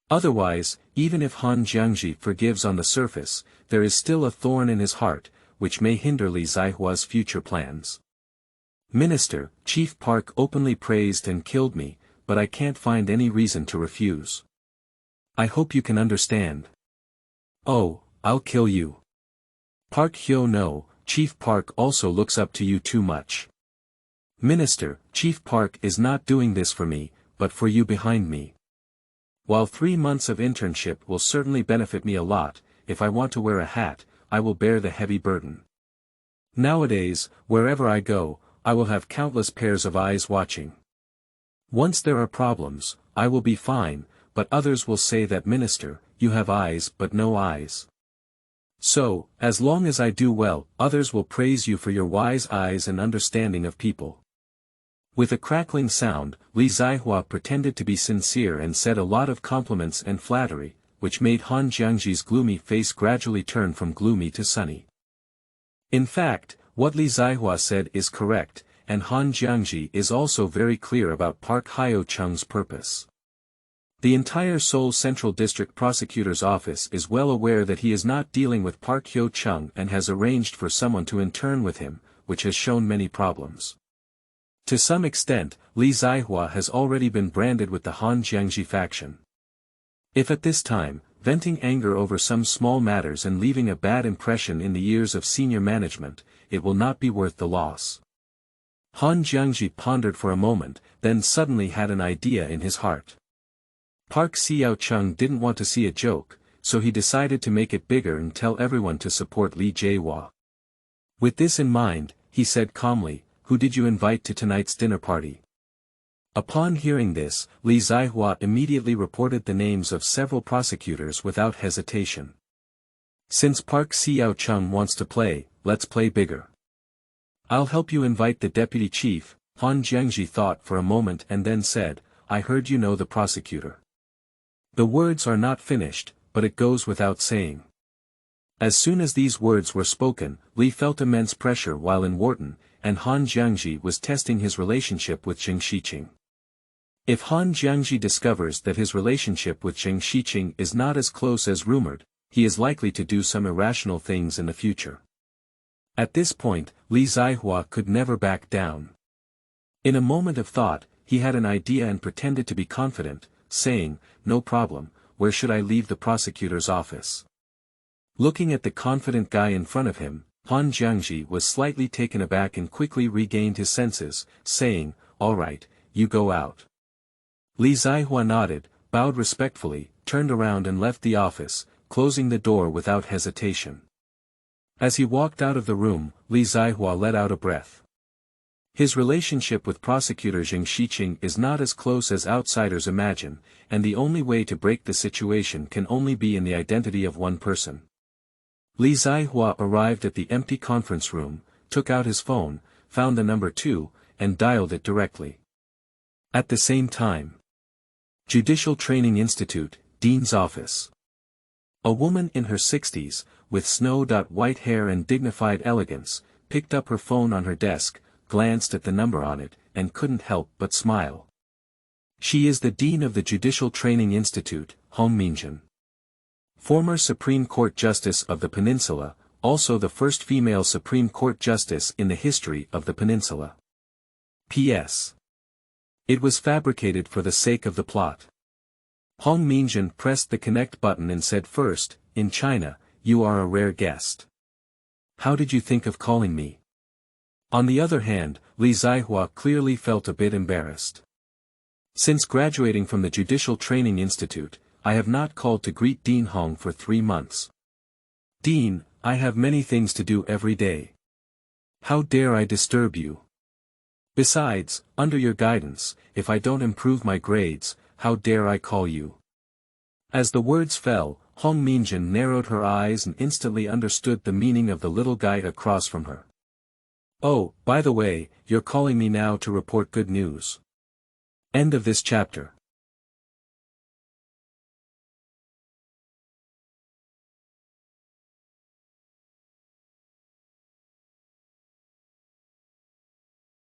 Otherwise, even if Han Jiangzhi forgives on the surface, there is still a thorn in his heart, which may hinder Li Zihua's future plans. "Minister, Chief Park openly praised and killed me, but I can't find any reason to refuse. I hope you can understand." "Oh, I'll kill you." "Park Hyo-no, Chief Park also looks up to you too much." "Minister, Chief Park is not doing this for me, but for you behind me. While 3 months of internship will certainly benefit me a lot, if I want to wear a hat, I will bear the heavy burden. Nowadays, wherever I go, I will have countless pairs of eyes watching. Once there are problems, I will be fine, but others will say that minister, you have eyes but no eyes. So, as long as I do well, others will praise you for your wise eyes and understanding of people." With a crackling sound, Li Zihua pretended to be sincere and said a lot of compliments and flattery, which made Han Jiangzhi's gloomy face gradually turn from gloomy to sunny. In fact, what Li Zihua said is correct, and Han Jiangzhi is also very clear about Park Hyo-chung's purpose. The entire Seoul Central District Prosecutor's Office is well aware that he is not dealing with Park Hyo-chung and has arranged for someone to intern with him, which has shown many problems. To some extent, Li Zihua has already been branded with the Han Jiangzhi faction. If at this time, venting anger over some small matters and leaving a bad impression in the ears of senior management, it will not be worth the loss. Han Jiangzhi pondered for a moment, then suddenly had an idea in his heart. Park Xiao-chung didn't want to see a joke, so he decided to make it bigger and tell everyone to support Li Jaihua. With this in mind, he said calmly, "Who did you invite to tonight's dinner party?" Upon hearing this, Li Jaihua immediately reported the names of several prosecutors without hesitation. "Since Park Xiao-chung wants to play, let's play bigger. I'll help you invite the deputy chief." Han Jiangzhi thought for a moment and then said, "I heard you know the prosecutor." The words are not finished, but it goes without saying. As soon as these words were spoken, Li felt immense pressure while in Wharton, and Han Jiangzhi was testing his relationship with Zheng Xiqing. If Han Jiangzhi discovers that his relationship with Zheng Xiqing is not as close as rumored, he is likely to do some irrational things in the future. At this point, Li Jaihua could never back down. In a moment of thought, he had an idea and pretended to be confident, saying, "No problem, where should I leave the prosecutor's office?" Looking at the confident guy in front of him, Han Jiangzhi was slightly taken aback and quickly regained his senses, saying, "All right, you go out." Li Jaihua nodded, bowed respectfully, turned around and left the office, closing the door without hesitation. As he walked out of the room, Li Jaihua let out a breath. His relationship with Prosecutor Zheng Xiqing is not as close as outsiders imagine, and the only way to break the situation can only be in the identity of one person. Li Jaihua arrived at the empty conference room, took out his phone, found the number 2, and dialed it directly. At the same time, Judicial Training Institute, Dean's office. A woman in her 60s, with snow-white hair and dignified elegance, picked up her phone on her desk, glanced at the number on it, and couldn't help but smile. She is the Dean of the Judicial Training Institute, Hong Mingjun. Former Supreme Court Justice of the Peninsula, also the first female Supreme Court Justice in the history of the Peninsula. P.S. It was fabricated for the sake of the plot. Hong Mingjun pressed the connect button and said, "First, in China, you are a rare guest. How did you think of calling me?" On the other hand, Li Jaihua clearly felt a bit embarrassed. "Since graduating from the Judicial Training Institute, I have not called to greet Dean Hong for 3 months. Dean, I have many things to do every day. How dare I disturb you? Besides, under your guidance, if I don't improve my grades, how dare I call you?" As the words fell, Hong Mingjun narrowed her eyes and instantly understood the meaning of the little guy across from her. "Oh, by the way, you're calling me now to report good news." End of this chapter.